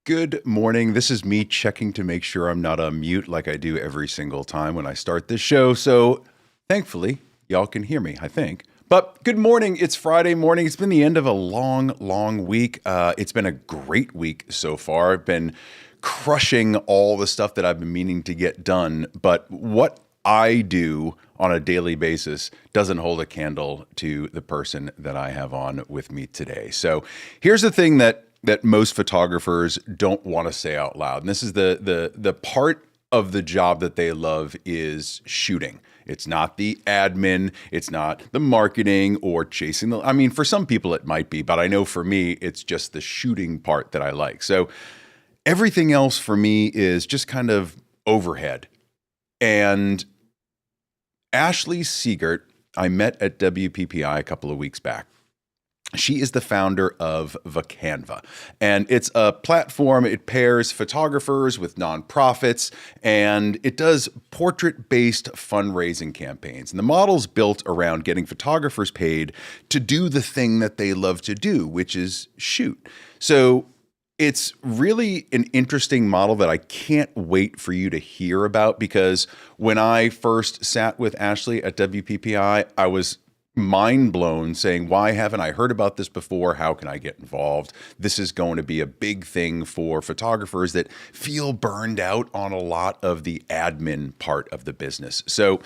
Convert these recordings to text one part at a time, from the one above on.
Good morning. This is me checking to make sure I'm not on mute like I do every single time when I start this show. So thankfully, y'all can hear me, I think. But good morning. It's Friday morning. It's been the end of a long, long week. It's been a great week so far. I've been crushing all the stuff that I've been meaning to get done. But what I do on a daily basis doesn't hold a candle to the person that I have on with me today. So here's the thing that most photographers don't want to say out loud. And this is the part of the job that they love is shooting. It's not the admin, it's not the marketing or chasing the I mean for some people it might be, but I know for me it's just the shooting part that I like. So everything else for me is just kind of overhead. And Ashley Siegert, I met at WPPI a couple of weeks back. She is the founder of Vacanva, and it's a platform. It pairs photographers with nonprofits, and it does portrait-based fundraising campaigns. And the model's built around getting photographers paid to do the thing that they love to do, which is shoot. So it's really an interesting model that I can't wait for you to hear about because when I first sat with Ashley at WPPI, I was mind blown saying, why haven't I heard about this before? How can I get involved? This is going to be a big thing for photographers that feel burned out on a lot of the admin part of the business. So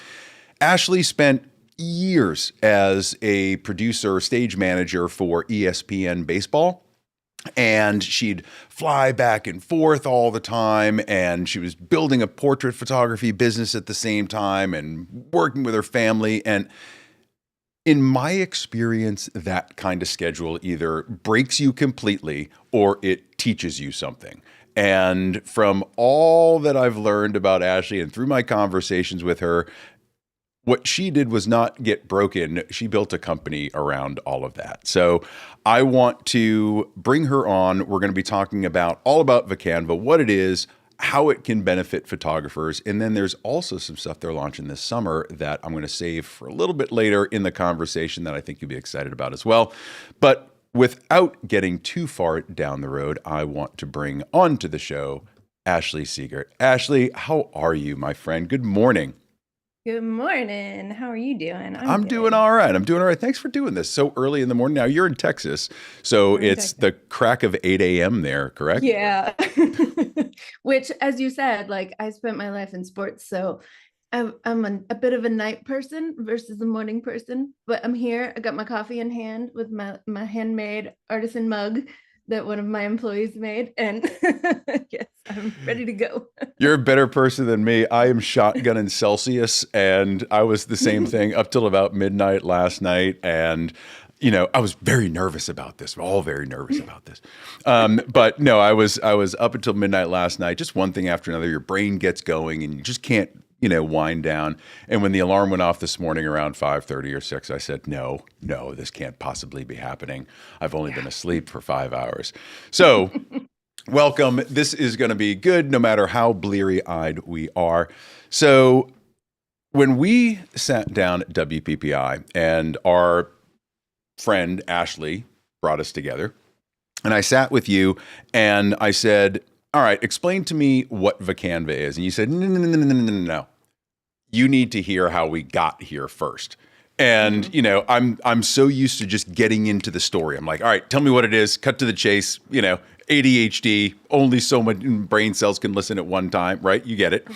Ashley spent years as a producer, stage manager for ESPN baseball. And she'd fly back and forth all the time. And she was building a portrait photography business at the same time and working with her family. And in my experience, that kind of schedule either breaks you completely or it teaches you something. And from all that I've learned about Ashley and through my conversations with her, what she did was not get broken. She built a company around all of that. So I want to bring her on. We're going to be talking about all about Vacanva, what it is, how it can benefit photographers. And then there's also some stuff they're launching this summer that I'm going to save for a little bit later in the conversation that I think you'll be excited about as well. But without getting too far down the road, I want to bring onto the show Ashley Siegert. Ashley, how are you, my friend? Good morning. Good morning. How are you doing? I'm I'm doing good. all right. I'm doing all right. Thanks for doing this so early in the morning. Now you're in Texas, so I'm in it's Texas. the crack of 8 a.m. there, correct? Yeah. Which, as you said, like I spent my life in sports, so I'm a bit of a night person versus a morning person. But I'm here. I got my coffee in hand with my handmade artisan mug that one of my employees made, and yes, I'm ready to go. You're a better person than me. I am shotgunning Celsius, and I was the same thing up till about midnight last night. And I was very nervous about this. We're all very nervous about this. But no, I was up until midnight last night. Just one thing after another. Your brain gets going, and you just can't wind down. And when the alarm went off this morning around 5:30 or 6, I said, no, no, this can't possibly be happening. I've only been Yeah. asleep for 5 hours. So welcome. This is going to be good no matter how bleary eyed we are. So, when we sat down at WPPI and our friend Ashley brought us together, and I sat with you and I said, all right, explain to me what Vacanva is. And you said, no, no, no, no, no, no, no, no. You need to hear how we got here first. And Mhm. I'm so used to just getting into the story. I'm like, all right, tell me what it is. Cut to the chase. ADHD. Only so much brain cells can listen at one time, right? You get it.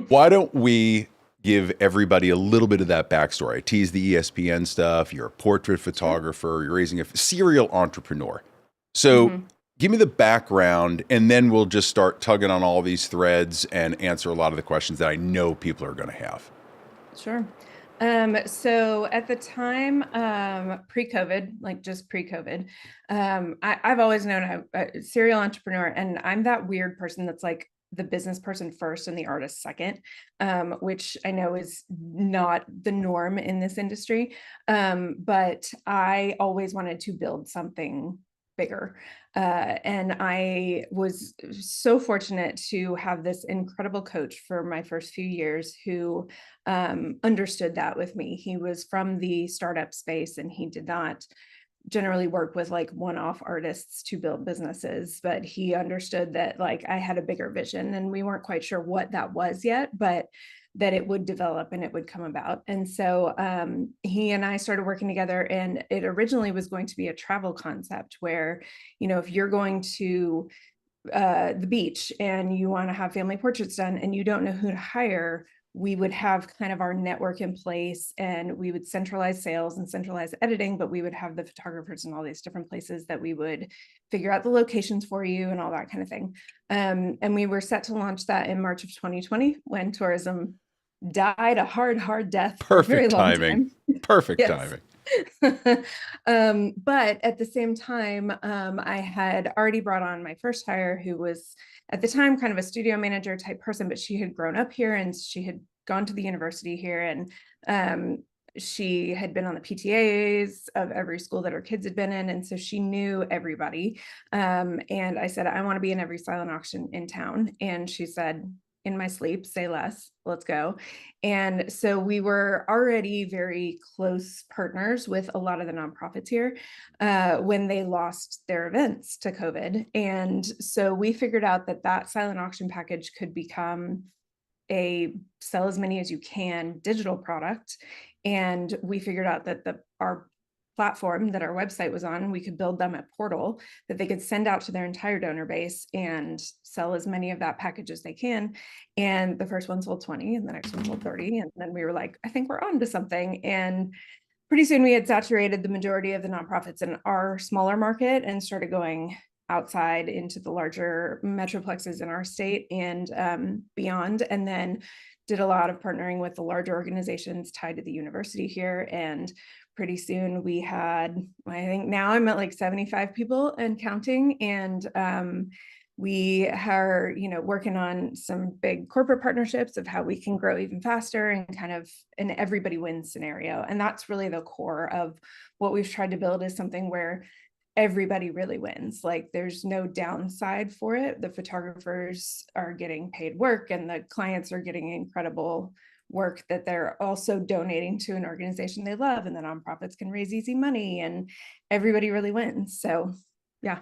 Why don't we give everybody a little bit of that backstory? I tease the ESPN stuff. You're a portrait Sure. photographer. You're raising a serial entrepreneur. So Mhm. give me the background, and then we'll just start tugging on all these threads and answer a lot of the questions that I know people are going to have. Sure. So at the time, pre-COVID, like just pre-COVID, I've always known I'm a serial entrepreneur, and I'm that weird person that's like the business person first and the artist second, which I know is not the norm in this industry. But I always wanted to build something bigger. And I was so fortunate to have this incredible coach for my first few years who understood that with me. He was from the startup space and he did not generally work with like one-off artists to build businesses, but he understood that like I had a bigger vision and we weren't quite sure what that was yet, but that it would develop and it would come about. And so he and I started working together, and it originally was going to be a travel concept where, if you're going to the beach and you want to have family portraits done and you don't know who to hire, we would have kind of our network in place and we would centralize sales and centralize editing, but we would have the photographers in all these different places that we would figure out the locations for you and all that kind of thing. And we were set to launch that in March of 2020 when tourism died a hard death for a very Perfect long timing. time. Perfect Yes. timing. But at the same time, I had already brought on my first hire, who was at the time kind of a studio manager type person, but she had grown up here and she had gone to the university here, and she had been on the PTAs of every school that her kids had been in. And so she knew everybody. And I said, I want to be in every silent auction in town. And she said, in my sleep, say less, let's go. And so we were already very close partners with a lot of the nonprofits here when they lost their events to COVID. And so we figured out that silent auction package could become a sell as many as you can digital product. And we figured out that our platform that our website was on, we could build them a portal that they could send out to their entire donor base and sell as many of that package as they can. And the first one sold 20 and the next one sold 30. And then we were like, I think we're on to something. And pretty soon we had saturated the majority of the nonprofits in our smaller market and started going outside into the larger metroplexes in our state and beyond. And then did a lot of partnering with the larger organizations tied to the university here. And pretty soon we had, I think now I'm at like 75 people and counting. And we are, working on some big corporate partnerships of how we can grow even faster and kind of an everybody wins scenario. And that's really the core of what we've tried to build, is something where everybody really wins. Like there's no downside for it. The photographers are getting paid work and the clients are getting incredible work that they're also donating to an organization they love, and the nonprofits can raise easy money and everybody really wins. So yeah.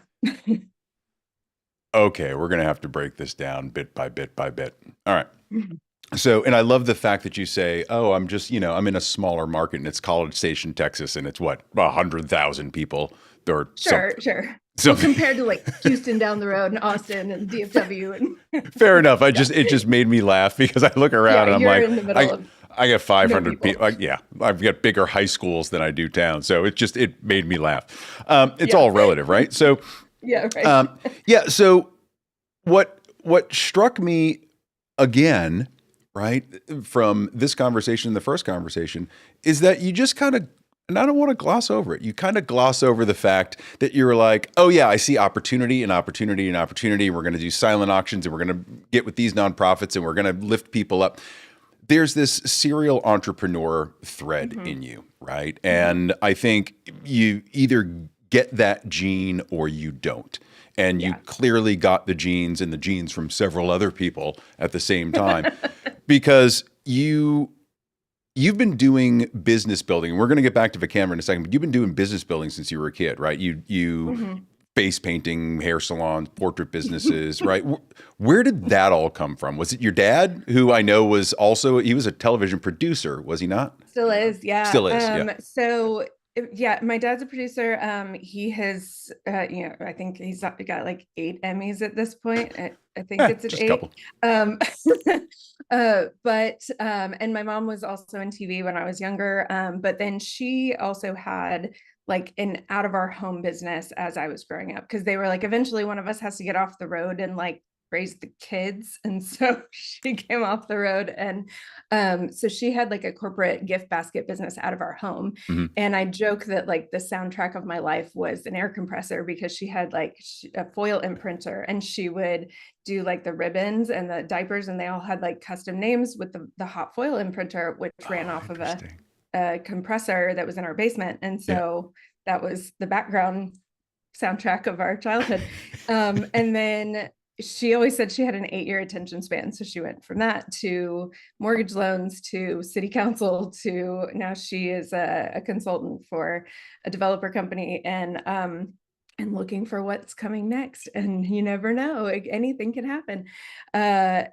Okay, we're going to have to break this down bit by bit by bit. All right. So, and I love the fact that you say, oh, I'm just, I'm in a smaller market and it's College Station, Texas, and it's what, 100,000 people or Sure. So compared to like Houston down the road and Austin and DFW. And fair enough. It just made me laugh because I look around and I'm like, in the middle of I got 500 no people. Yeah, I've got bigger high schools than I do town. So it made me laugh. It's all relative, right? So yeah, right. yeah. So what struck me again, right, from this conversation, the first conversation, is that you just kind of, and I don't want to gloss over it, you kind of gloss over the fact that you're like, oh yeah, I see opportunity and opportunity and opportunity. We're going to do silent auctions and we're going to get with these nonprofits and we're going to lift people up. There's this serial entrepreneur thread in you, right? And I think you either get that gene or you don't. And you clearly got the genes and the genes from several other people at the same time because you've been doing business building. We're going to get back to Vacanva in a second, but you've been doing business building since you were a kid, right? You face painting, hair salons, portrait businesses, right? Where did that all come from? Was it your dad, who I know was also, he was a television producer, was he not? Still is, yeah. Still is, yeah. So yeah, my dad's a producer. He has, I think he's got like 8 Emmys at this point. I think it's at Just 8. A couple. And my mom was also in TV when I was younger. But then she also had like an out of our home business as I was growing up, because they were like, eventually one of us has to get off the road and like raise the kids. And so she came off the road. And so she had like a corporate gift basket business out of our home. And I joke that like the soundtrack of my life was an air compressor, because she had like a foil imprinter and she would do like the ribbons and the diapers, and they all had like custom names with the hot foil imprinter, which ran off of a compressor that was in our basement. And so that was the background soundtrack of our childhood. And then she always said she had an 8-year attention span. So she went from that to mortgage loans to city council to now she is a consultant for a developer company and looking for what's coming next. And you never know, like, anything can happen. I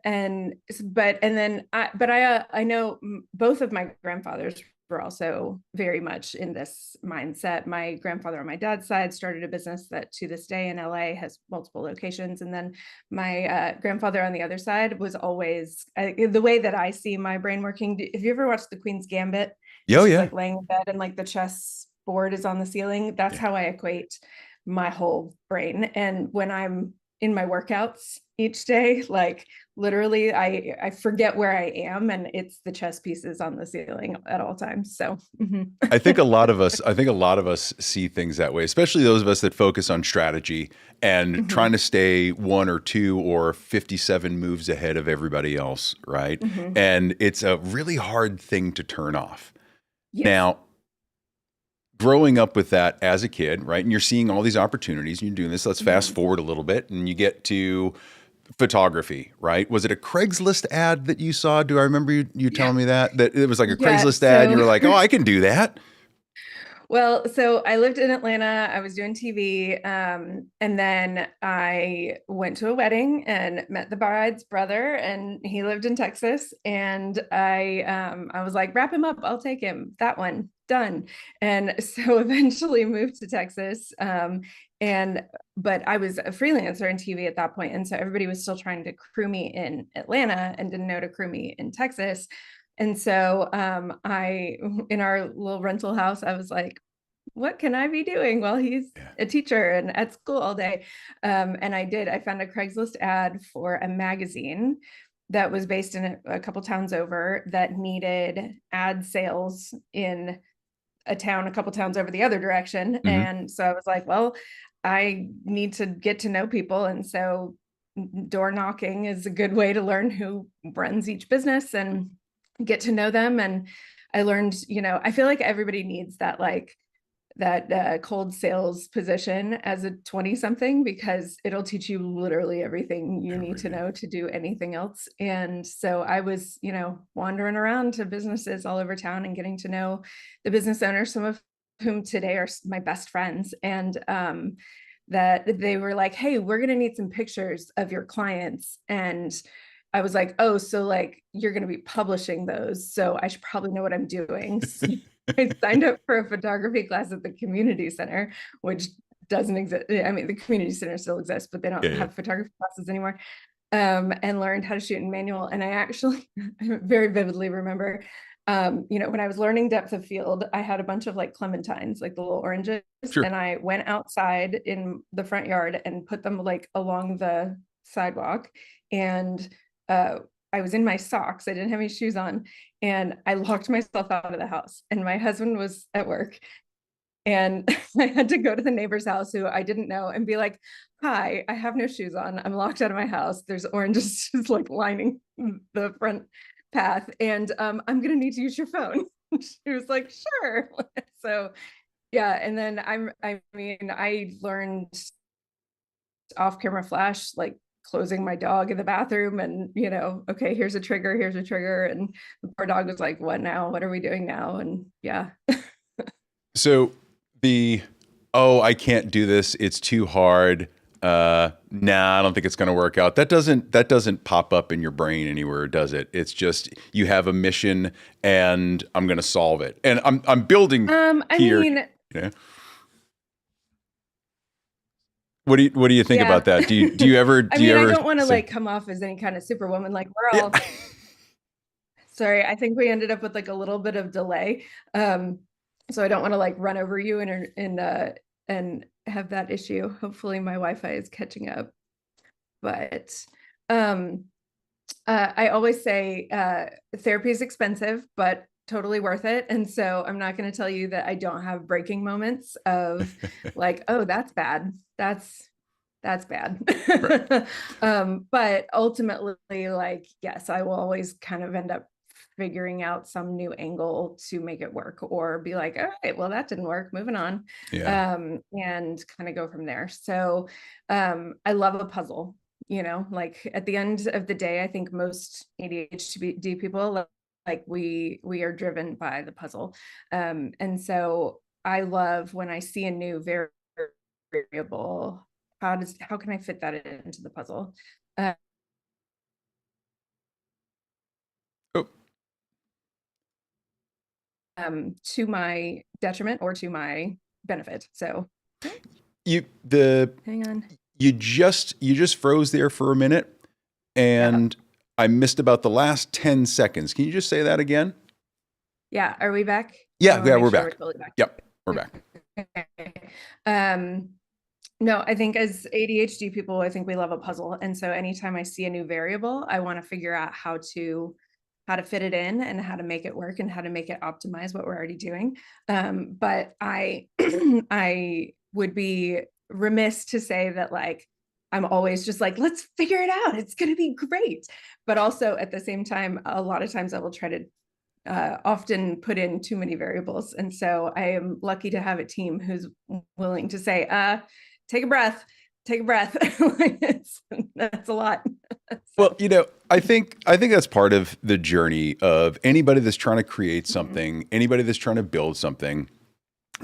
know both of my grandfathers were also very much in this mindset. My grandfather on my dad's side started a business that to this day in LA has multiple locations. And then my grandfather on the other side was always the way that I see my brain working. Have you ever watched The Queen's Gambit? And Oh she's yeah. like laying in bed and like the chess board is on the ceiling. That's Yeah. how I equate my whole brain. And when I'm in my workouts each day, like literally I forget where I am and it's the chess pieces on the ceiling at all times. So I think a lot of us see things that way, especially those of us that focus on strategy and mhm, trying to stay 1 or 2 or 57 moves ahead of everybody else, right? mhm. And it's a really hard thing to turn off. Yes. Now, growing up with that as a kid, right? And you're seeing all these opportunities and you're doing this. Let's fast Mhm. forward a little bit and you get to photography, right? Was it a Craigslist ad that you saw? Do I remember you Yeah. telling me that it was like a Yeah. Craigslist ad and you So were like, "Oh, I can do that." well, so I lived in Atlanta. I was doing TV. And then I went to a wedding and met the bride's brother, and he lived in Texas. And I was like, wrap him up. I'll take him. That one done. And so eventually moved to Texas. And but I was a freelancer in TV at that point, and so everybody was still trying to crew me in Atlanta and didn't know to crew me in Texas. And so in our little rental house, I was like, what can I be doing while he's Yeah. a teacher and at school all day? And I found a Craigslist ad for a magazine that was based in a couple towns over that needed ad sales in a town a couple towns over the other direction. Hmm. And so I was like, well, I need to get to know people. And so door knocking is a good way to learn who runs each business and get to know them. And I learned, I feel like everybody needs that cold sales position as a 20 something because it'll teach you literally everything you need to Everything. know to do anything else. And so I was, wandering around to businesses all over town and getting to know the business owners, some of whom today are my best friends. And that they were like, hey, we're going to need some pictures of your clients. And I was like, oh, so like you're going to be publishing those. So I should probably know what I'm doing. So I signed up for a photography class at the community center, which doesn't exist. I mean, the community center still exists, but they Yeah, don't yeah. have photography classes anymore. And learned how to shoot in manual. And I actually very vividly remember, when I was learning depth of field, I had a bunch of like clementines, like the little oranges, Sure. and I went outside in the front yard and put them like along the sidewalk. And uh, I was in my socks. I didn't have any shoes on, and I locked myself out of the house. And my husband was at work, and I had to go to the neighbor's house who I didn't know and be like, hi, I have no shoes on. I'm locked out of my house. There's oranges just like lining the front path. And I'm going to need to use your phone. She was like, sure. So yeah. And then I learned off camera flash, like closing my dog in the bathroom and, okay, here's a trigger, here's a trigger. And the poor dog was like, what now? What are we doing now? And yeah. So the I can't do this. It's too hard. Nah, I don't think it's going to work out. That doesn't pop up in your brain anywhere, does it? It's just you have a mission and I'm going to solve it. And I'm building I here. mean, You know, what do you think yeah. about that? Do you ever I do you mean, I ever don't want to say, like come off as any kind of superwoman. Like we're yeah? all sorry. I think we ended up with like a little bit of delay. So I don't want to like run over you and have that issue. Hopefully my Wi-Fi is catching up. But um I always say therapy is expensive, but totally worth it. And so I'm not going to tell you that I don't have breaking moments of like, oh, that's bad. That's bad. Right. But ultimately, like, yes, I will always kind of end up figuring out some new angle to make it work or be like, all right, well, that didn't work, moving on. Yeah. And kind of go from there. So I love a puzzle. like at the end of the day, I think most ADHD people, like we are driven by the puzzle. And so I love when I see a new variable, how can I fit that into the puzzle? Uh, Oh, to my detriment or to my benefit. So you the hang on. you just froze there for a minute, Yeah. and I missed about the last 10 seconds. Can you just say that again? Yeah. Are we back? I Yeah, want to yeah, make we're sure we're back. totally back. Yep, we're back. Okay. Um, no, I think as ADHD people, I think we love a puzzle. And so anytime I see a new variable, I want to figure out how to fit it in and how to make it work and how to make it optimize what we're already doing. But I I would be remiss to say that like I'm always just like, let's figure it out. It's gonna be great. But also at the same time, a lot of times I will try to often put in too many variables. And so I am lucky to have a team who's willing to say, take a breath, take a breath. That's a lot. Well, So, I think that's part of the journey of anybody that's trying to create mhm. something, anybody that's trying to build something,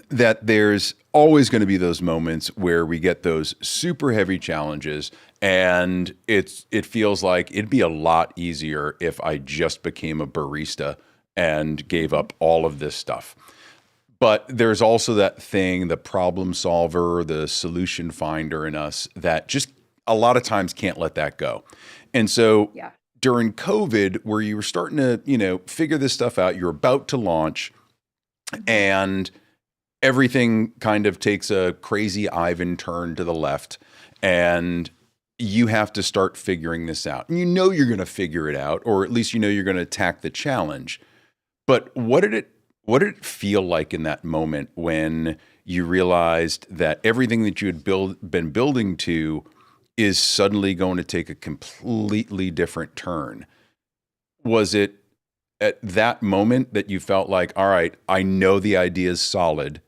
that there's always going to be those moments where we get those super heavy challenges, and it feels like it'd be a lot easier if I just became a barista and gave Mhm. up all of this stuff. But there's also that thing, the problem solver, the solution finder in us that just a lot of times can't let that go. And so Yeah. during COVID, where you were starting to, figure this stuff out, you're about to launch, Mhm. and everything kind of takes a crazy Ivan turn to the left, and you have to start figuring this out. And you know you're going to figure it out, or at least you know you're going to attack the challenge. But what did it feel like in that moment when you realized that everything that you had been building to is suddenly going to take a completely different turn? Was it at that moment that you felt like, all right, I know the idea is solid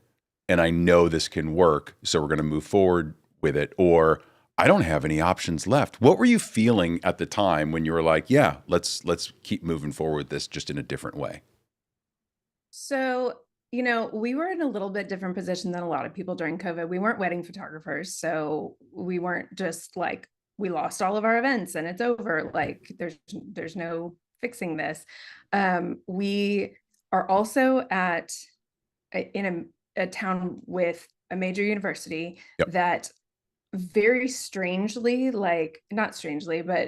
and I know this can work, so we're going to move forward with it? Or I don't have any options left. What were you feeling at the time when you were like, yeah, let's keep moving forward with this just in a different way? So, we were in a little bit different position than a lot of people during COVID. We weren't wedding photographers. So we weren't just like, we lost all of our events and it's over. Like there's no fixing this. We are also in a town with a major university Yep. that very strangely, like not strangely, but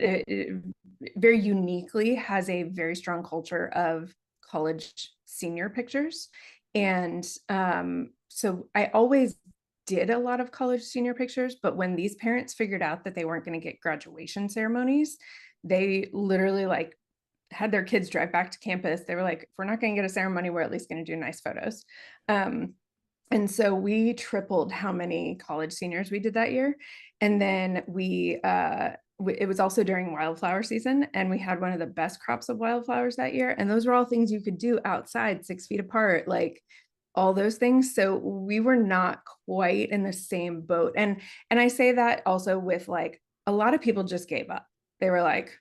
very uniquely has a very strong culture of college senior pictures. And so I always did a lot of college senior pictures, but when these parents figured out that they weren't going to get graduation ceremonies, they literally like had their kids drive back to campus. They were like, if we're not going to get a ceremony, we're at least going to do nice photos. Um, and so we tripled how many college seniors we did that year. And then it was also during wildflower season, and we had one of the best crops of wildflowers that year. And those were all things you could do outside, 6 feet apart, like all those things. So we were not quite in the same boat. And I say that also with like a lot of people just gave up. They were like,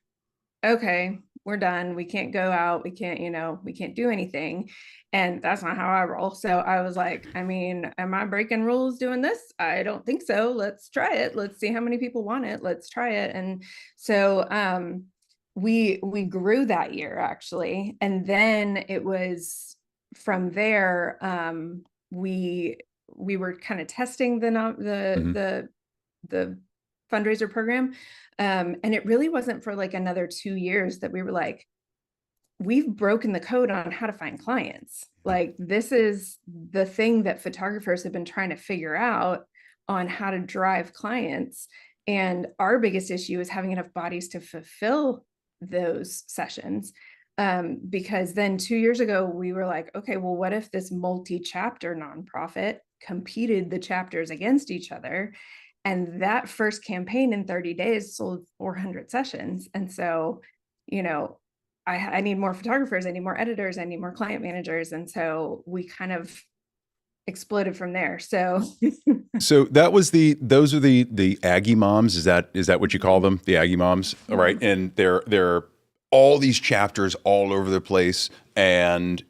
okay, we're done. We can't go out. We can't do anything. And that's not how I roll. So I was like, I mean, am I breaking rules doing this? I don't think so. Let's try it. Let's see how many people want it. Let's try it. And so we grew that year actually. And then it was from there, we were kind of testing Hmm. the fundraiser program. And it really wasn't for like another 2 years that we were like, we've broken the code on how to find clients. Like, this is the thing that photographers have been trying to figure out on how to drive clients. And our biggest issue is having enough bodies to fulfill those sessions. Because then 2 years ago, we were like, okay, well, what if this multi chapter nonprofit competed the chapters against each other? And that first campaign in 30 days sold 400 sessions. And so, you know, I need more photographers, I need more editors, I need more client managers. And so we kind of exploded from there. So So that was those are the Aggie moms. Is that what you call them? The Aggie moms, all yeah. right? And they're all these chapters all over the place, and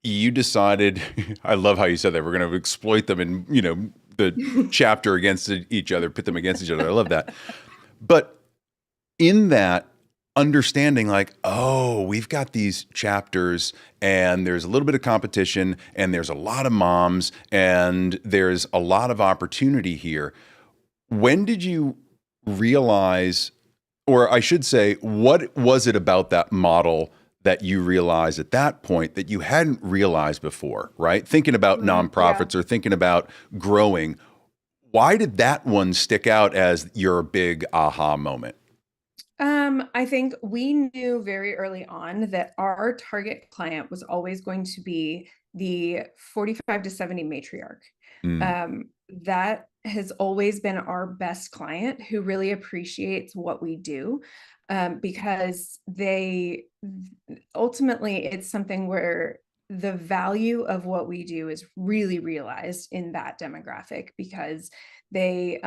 you decided. I love how you said that we're going to exploit them and the chapter against each other, pit them against each other. I love that. But in that understanding, like, oh, we've got these chapters and there's a little bit of competition and there's a lot of moms and there's a lot of opportunity here. When did you realize, or I should say, what was it about that model that you realized at that point that you hadn't realized before, right? Thinking about Yeah. nonprofits or thinking about growing, why did that one stick out as your big aha moment? I think we knew very early on that our target client was always going to be the 45 to 70 matriarch. Mm. That has always been our best client who really appreciates what we do, because they ultimately, it's something where the value of what we do is really realized in that demographic because they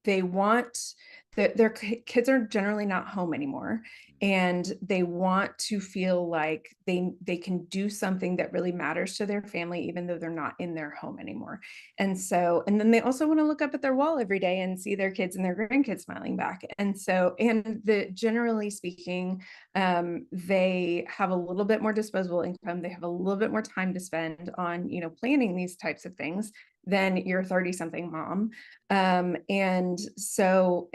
they want their kids are generally not home anymore, and they want to feel like they can do something that really matters to their family even though they're not in their home anymore. And then they also want to look up at their wall every day and see their kids and their grandkids smiling back. And so, and the generally speaking, they have a little bit more disposable income, they have a little bit more time to spend on planning these types of things than your 30 something mom. And so,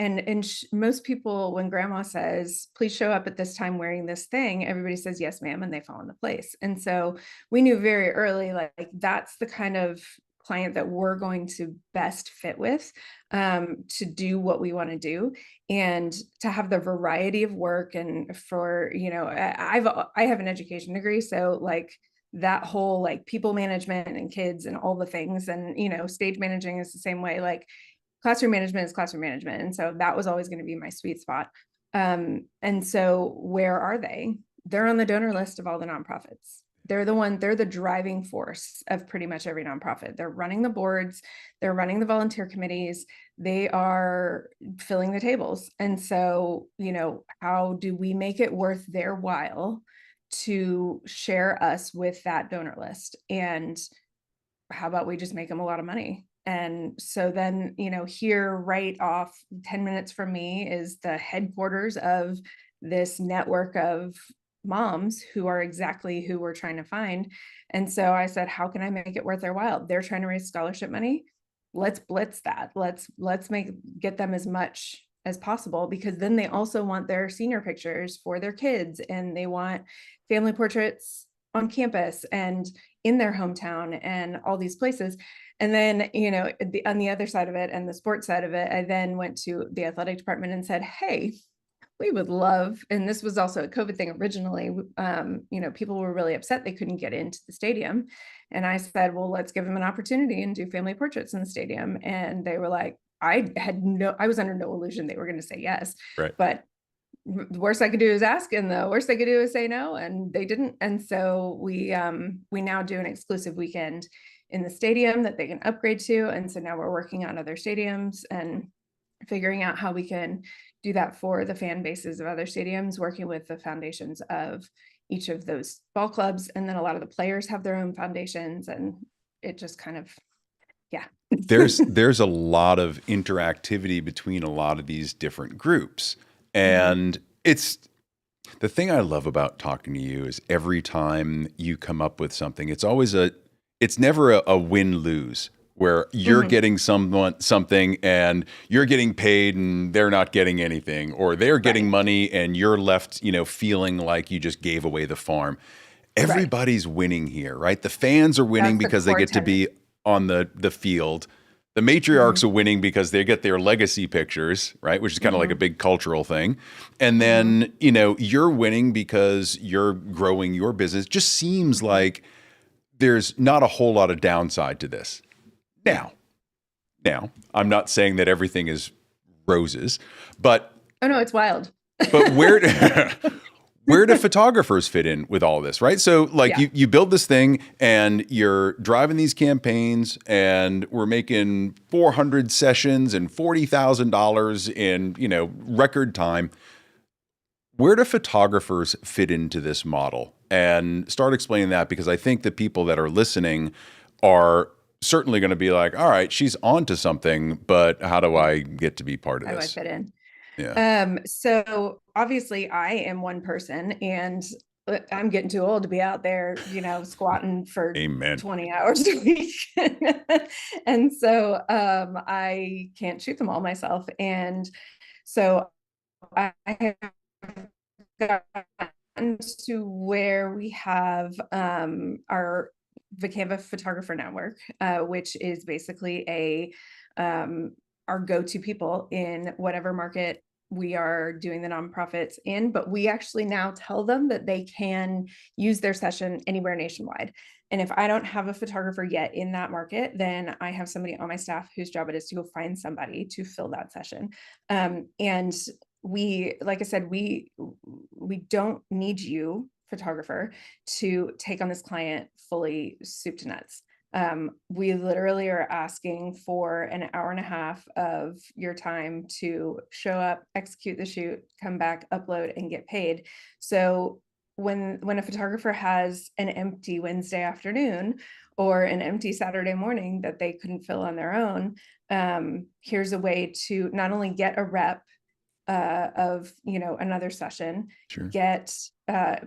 most people, when grandma says, please show up at this time wearing this thing, everybody says, yes, ma'am. And they fall into place. And so we knew very early, like that's the kind of client that we're going to best fit with, to do what we want to do and to have the variety of work. And for, I have an education degree. So like, that whole like people management and kids and all the things, and stage managing is the same way. Like classroom management is classroom management, and so that was always going to be my sweet spot. And so where are they? They're on the donor list of all the nonprofits. They're the driving force of pretty much every nonprofit. They're running the boards, they're running the volunteer committees, they are filling the tables. And so how do we make it worth their while to share us with that donor list? And how about we just make them a lot of money? And so then, here right off 10 minutes from me is the headquarters of this network of moms who are exactly who we're trying to find. And so I said, how can I make it worth their while? They're trying to raise scholarship money. Let's blitz that. Let's get them as much as possible, because then they also want their senior pictures for their kids, and they want family portraits on campus and in their hometown and all these places. And then, on the other side of it and the sports side of it, I then went to the athletic department and said, hey, we would love, and this was also a COVID thing originally, people were really upset they couldn't get into the stadium. And I said, well, let's give them an opportunity and do family portraits in the stadium. And they were like, I was under no illusion they were going to say yes. Right. But the worst I could do is ask, and the worst they could do is say no, and they didn't. And so we now do an exclusive weekend in the stadium that they can upgrade to. And so now we're working on other stadiums and figuring out how we can do that for the fan bases of other stadiums, working with the foundations of each of those ball clubs. And then a lot of the players have their own foundations, and it just kind of, yeah. There's a lot of interactivity between a lot of these different groups. And it's the thing I love about talking to you is every time you come up with something, it's never a win-lose where you're getting something and you're getting paid and they're not getting anything, or they're getting money and you're left, feeling like you just gave away the farm. Everybody's winning here, right? The fans are winning because they get to be on the field. The matriarchs are winning because they get their legacy pictures, right? Which is kind of like a big cultural thing. And then, you're winning because you're growing your business. Just seems like there's not a whole lot of downside to this. Now, I'm not saying that everything is roses, but oh no, it's wild. but Where do photographers fit in with all this, right? So like Yeah. you build this thing and you're driving these campaigns and we're making 400 sessions and $40,000 in, record time. Where do photographers fit into this model? And start explaining that, because I think the people that are listening are certainly going to be like, all right, she's onto something, but how do I get to be part of How do I this? fit in? Yeah. So obviously I am one person, and I'm getting too old to be out there, squatting for Amen. 20 hours a week. And so I can't shoot them all myself. And so I have gotten to where we have our Vacanva photographer network, which is basically our go-to people in whatever market we are doing the nonprofits in. But we actually now tell them that they can use their session anywhere nationwide. And if I don't have a photographer yet in that market, then I have somebody on my staff whose job it is to go find somebody to fill that session. And like I said, we don't need you, photographer, to take on this client fully soup to nuts. We literally are asking for an hour and a half of your time to show up, execute the shoot, come back, upload, and get paid. So when a photographer has an empty Wednesday afternoon or an empty Saturday morning that they couldn't fill on their own, here's a way to not only get a rep of another session, Sure. get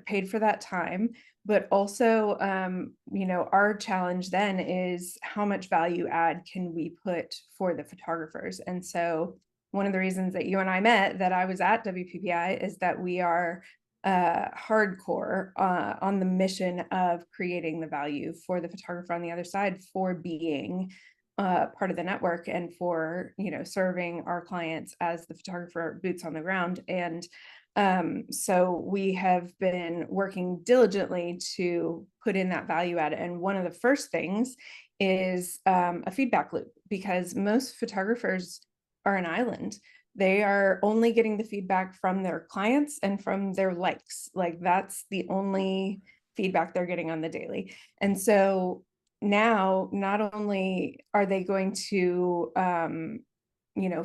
paid for that time, but also our challenge then is how much value add can we put for the photographers. And so one of the reasons that you and I met, that I was at WPPI, is that we are hardcore on the mission of creating the value for the photographer on the other side, for being part of the network, and for serving our clients as the photographer boots on the ground. And so we have been working diligently to put in that value add. And one of the first things is a feedback loop, because most photographers are an island. They are only getting the feedback from their clients and from their likes. Like, that's the only feedback they're getting on the daily. And so now, not only are they going to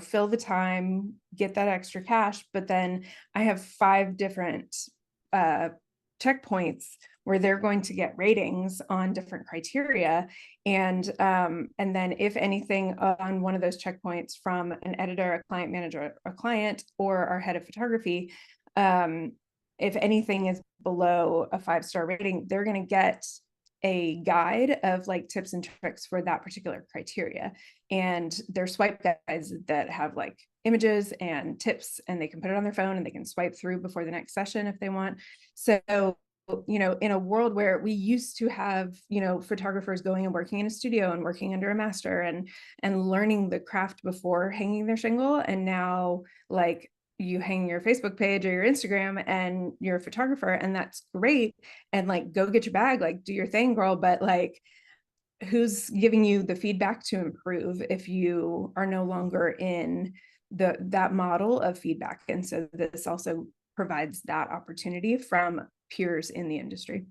fill the time, get that extra cash, but then I have 5 different checkpoints where they're going to get ratings on different criteria. And then if anything on one of those checkpoints from an editor, a client manager, a client, or our head of photography, if anything is below a 5-star rating, they're going to get a guide of like tips and tricks for that particular criteria. And they're swipe guides that have like images and tips, and they can put it on their phone and they can swipe through before the next session if they want. So in a world where we used to have photographers going and working in a studio and working under a master and learning the craft before hanging their shingle, and now like you hang your Facebook page or your Instagram and you're a photographer, and that's great, and like go get your bag, like do your thing, girl. But like, who's giving you the feedback to improve if you are no longer in that model of feedback? And so this also provides that opportunity from peers in the industry.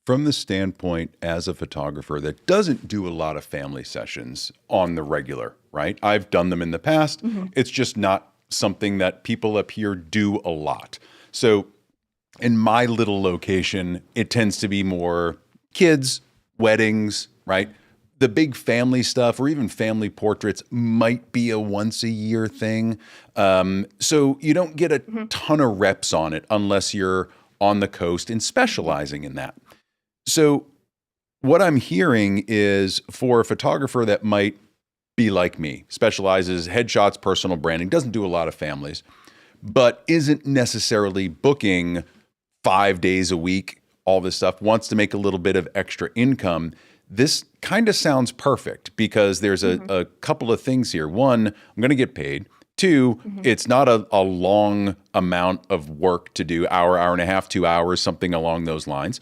From the standpoint as a photographer that doesn't do a lot of family sessions on the regular, right? I've done them in the past. Mm-hmm. It's just not something that people up here do a lot. So in my little location, it tends to be more kids, weddings, right? The big family stuff, or even family portraits, might be a once a year thing. So you don't get a ton of reps on it unless you're on the coast and specializing in that. So what I'm hearing is, for a photographer that might be like me, specializes headshots, personal branding, doesn't do a lot of families, but isn't necessarily booking 5 days a week, all this stuff, wants to make a little bit of extra income. This kind of sounds perfect, because there's a couple of things here. One, I'm going to get paid. Two, it's not a long amount of work to do, hour and a half, 2 hours, something along those lines.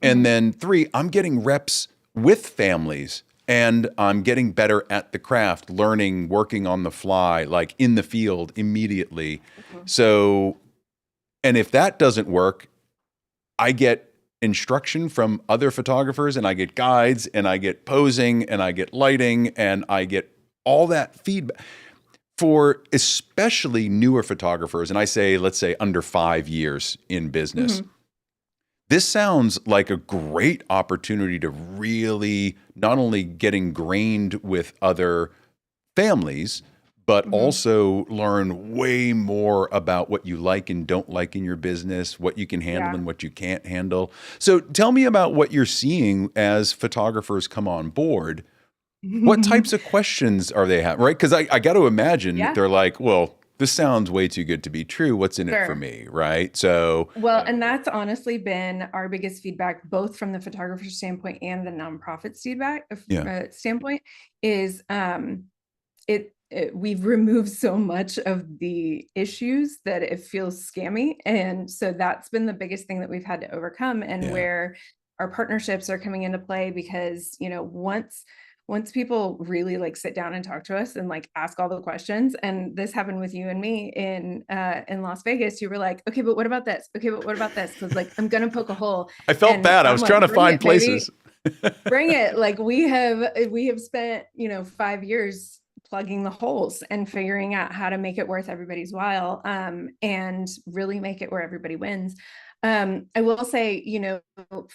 And then 3, I'm getting reps with families, and I'm getting better at the craft, learning, working on the fly, like in the field immediately. So, and if that doesn't work, I get instruction from other photographers, and I get guides, and I get posing, and I get lighting, and I get all that feedback for especially newer photographers. And I say, let's say under 5 years in business. Mhm. This sounds like a great opportunity to really not only get ingrained with other families, but Mhm. also learn way more about what you like and don't like in your business, what you can handle Yeah. and what you can't handle. So tell me about what you're seeing as photographers come on board. What types of questions are they having, right? Because I got to imagine Yeah, they're like, well, this sounds way too good to be true. What's in it for sure. me, right? So, Well, and that's honestly been our biggest feedback, both from the photographer standpoint and the nonprofit feedback yeah, standpoint, is we've removed so much of the issues that it feels scammy, and so that's been the biggest thing that we've had to overcome, and yeah. where our partnerships are coming into play, because once people really like sit down and talk to us and like ask all the questions, and this happened with you and me in Las Vegas. You were like, okay, but what about this? Okay, but what about this? Because like I'm gonna poke a hole, I felt and bad. I I'm was like, trying to bring find it, places. baby, bring it. Like we have spent 5 years plugging the holes and figuring out how to make it worth everybody's while, and really make it where everybody wins. I will say,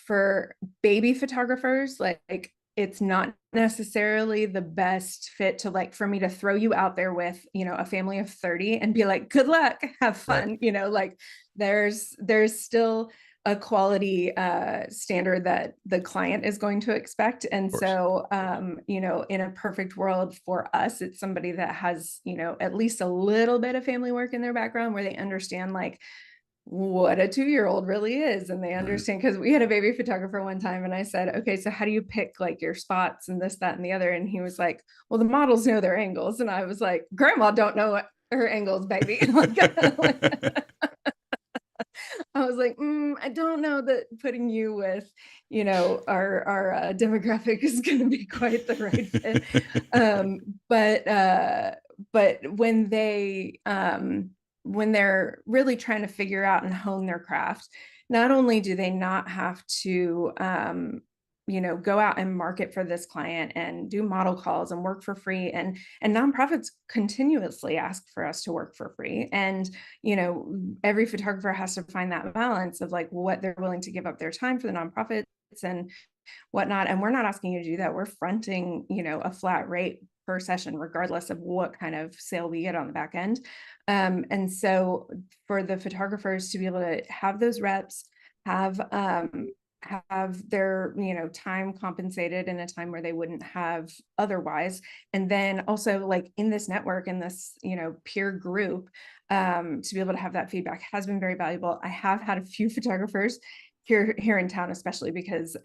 for baby photographers, like it's not necessarily the best fit to, like, for me to throw you out there with a family of 30 and be like, good luck, have Right. fun. Like there's still a quality standard that the client is going to expect. And Of course. so, in a perfect world for us, it's somebody that has, at least a little bit of family work in their background, where they understand like what a 2-year-old really is. And they Right. understand, because we had a baby photographer one time, and I said, okay, so how do you pick like your spots and this, that, and the other? And he was like, well, the models know their angles. And I was like, grandma don't know her angles, baby. I was like, I don't know that putting you with, our demographic is going to be quite the right fit. Um, but uh, but when they're really trying to figure out and hone their craft, not only do they not have to go out and market for this client and do model calls and work for free, and nonprofits continuously ask for us to work for free, and every photographer has to find that balance of like what they're willing to give up their time for the nonprofits and whatnot. And we're not asking you to do that. We're fronting, a flat rate per session, regardless of what kind of sale we get on the back end. And so for the photographers to be able to have those reps, have their time compensated in a time where they wouldn't have otherwise, and then also like in this network, in this peer group, to be able to have that feedback has been very valuable. I have had a few photographers here in town, especially because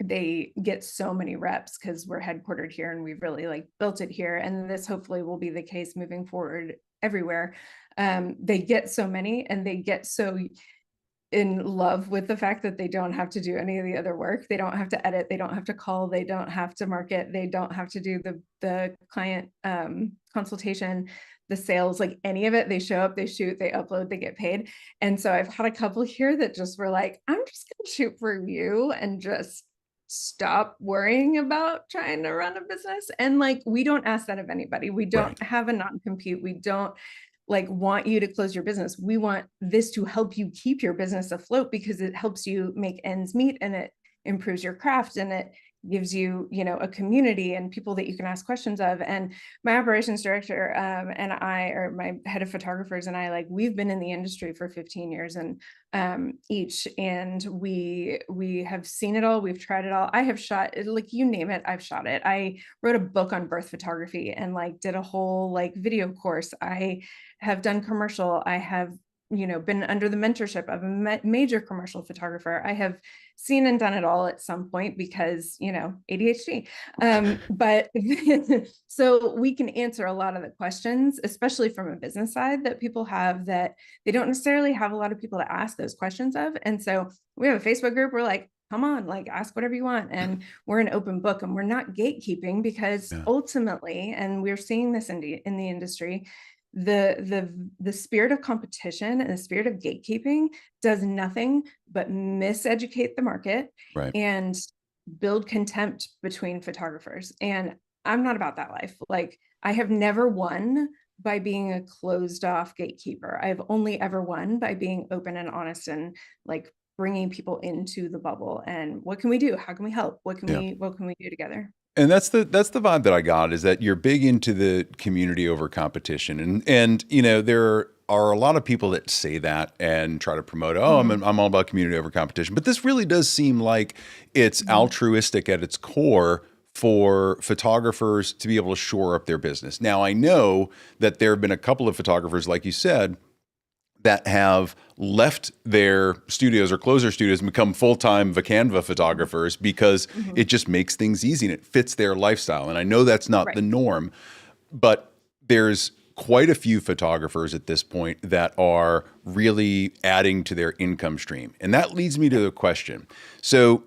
they get so many reps because we're headquartered here and we've really like built it here, and this hopefully will be the case moving forward everywhere. They get so many, and they get so in love with the fact that they don't have to do any of the other work. They don't have to edit, they don't have to call, they don't have to market, they don't have to do the client consultation, the sales, like any of it. They show up, they shoot, they upload, they get paid. And so I've had a couple here that just were like, I'm just gonna shoot for you and just stop worrying about trying to run a business. And like, we don't ask that of anybody. We don't Right. have a non-compete. We don't like want you to close your business. We want this to help you keep your business afloat, because it helps you make ends meet, and it improves your craft, and it gives you, a community and people that you can ask questions of. And my operations director and I, or my head of photographers and I, like, we've been in the industry for 15 years and each, and we have seen it all. We've tried it all. I have shot, like, you name it, I've shot it. I wrote a book on birth photography and like did a whole like video course. I have done commercial. I have, been under the mentorship of a major commercial photographer. I have seen and done it all at some point because, ADHD. But so we can answer a lot of the questions, especially from a business side, that people have that they don't necessarily have a lot of people to ask those questions of. And so we have a Facebook group. We're like, come on, like, ask whatever you want. And we're an open book, and we're not gatekeeping, because Yeah. ultimately, and we're seeing this in the industry, the spirit of competition and the spirit of gatekeeping does nothing but miseducate the market Right. and build contempt between photographers. And I'm not about that life. Like, I have never won by being a closed off gatekeeper. I've only ever won by being open and honest and like bringing people into the bubble. And what can we do? How can we help? Yeah. What can we do together? And that's the vibe that I got, is that you're big into the community over competition, and there are a lot of people that say that and try to promote, oh, Mhm. I'm all about community over competition, but this really does seem like it's Mhm. altruistic at its core for photographers to be able to shore up their business. Now, I know that there have been a couple of photographers, like you said, that have left their studios or closed their studios and become full-time Vacanva photographers because Mhm. it just makes things easy and it fits their lifestyle. And I know that's not Right. the norm, but there's quite a few photographers at this point that are really adding to their income stream. And that leads me to the question. So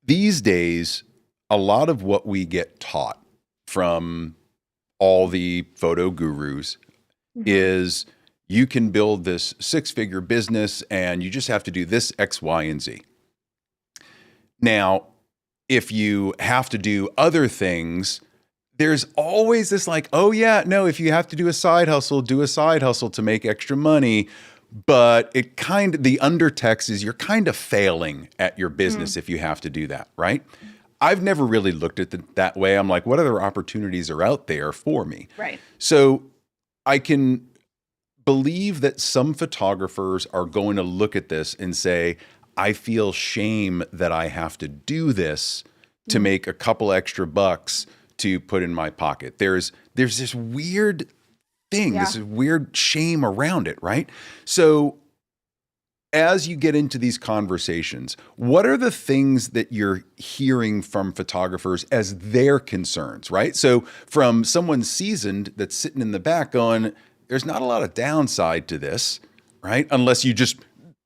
these days, a lot of what we get taught from all the photo gurus Mhm. is you can build this six-figure business and you just have to do this X, Y, and Z. Now, if you have to do other things, there's always this like, oh yeah, no, if you have to do a side hustle, do a side hustle to make extra money. But the undertext is you're kind of failing at your business Mhm. if you have to do that, right? I've never really looked at it that way. I'm like, what other opportunities are out there for me? Right. So I can believe that some photographers are going to look at this and say, I feel shame that I have to do this to Mhm. make a couple extra bucks to put in my pocket. There's this weird thing, Yeah. this weird shame around it, right? So as you get into these conversations, what are the things that you're hearing from photographers as their concerns, right? So from someone seasoned that's sitting in the back going, there's not a lot of downside to this, right? Unless you just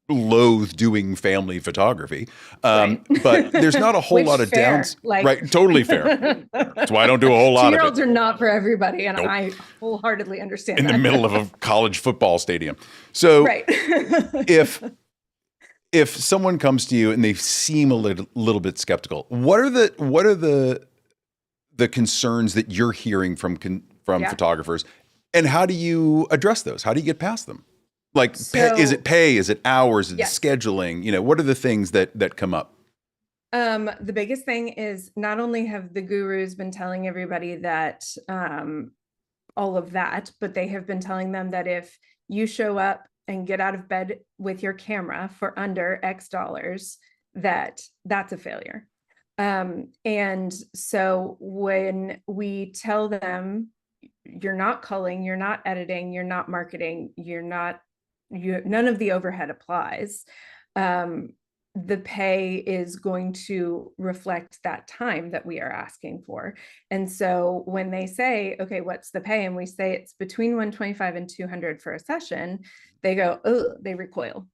loathe doing family photography. Right. But there's not a whole Which lot of downs, fair, like right? Totally fair. That's why I don't do a whole lot of it. two-year-olds are not for everybody, and Nope. I wholeheartedly understand In the middle of that. a college football stadium. So Right. if someone comes to you and they seem a little bit skeptical, what are the concerns that you're hearing from Yeah. photographers, and how do you address those? How do you get past them? Like, is it So, pay? Is it hours? Is it yes. scheduling? What are the things that come up? The biggest thing is not only have the gurus been telling everybody that all of that, but they have been telling them that if you show up and get out of bed with your camera for under X dollars, that's a failure. And so when we tell them you're not culling, you're not editing, you're not marketing, none of the overhead applies. Um, the pay is going to reflect that time that we are asking for. And so when they say, okay, what's the pay? And we say it's between 125 and 200 for a session, they go, oh, they recoil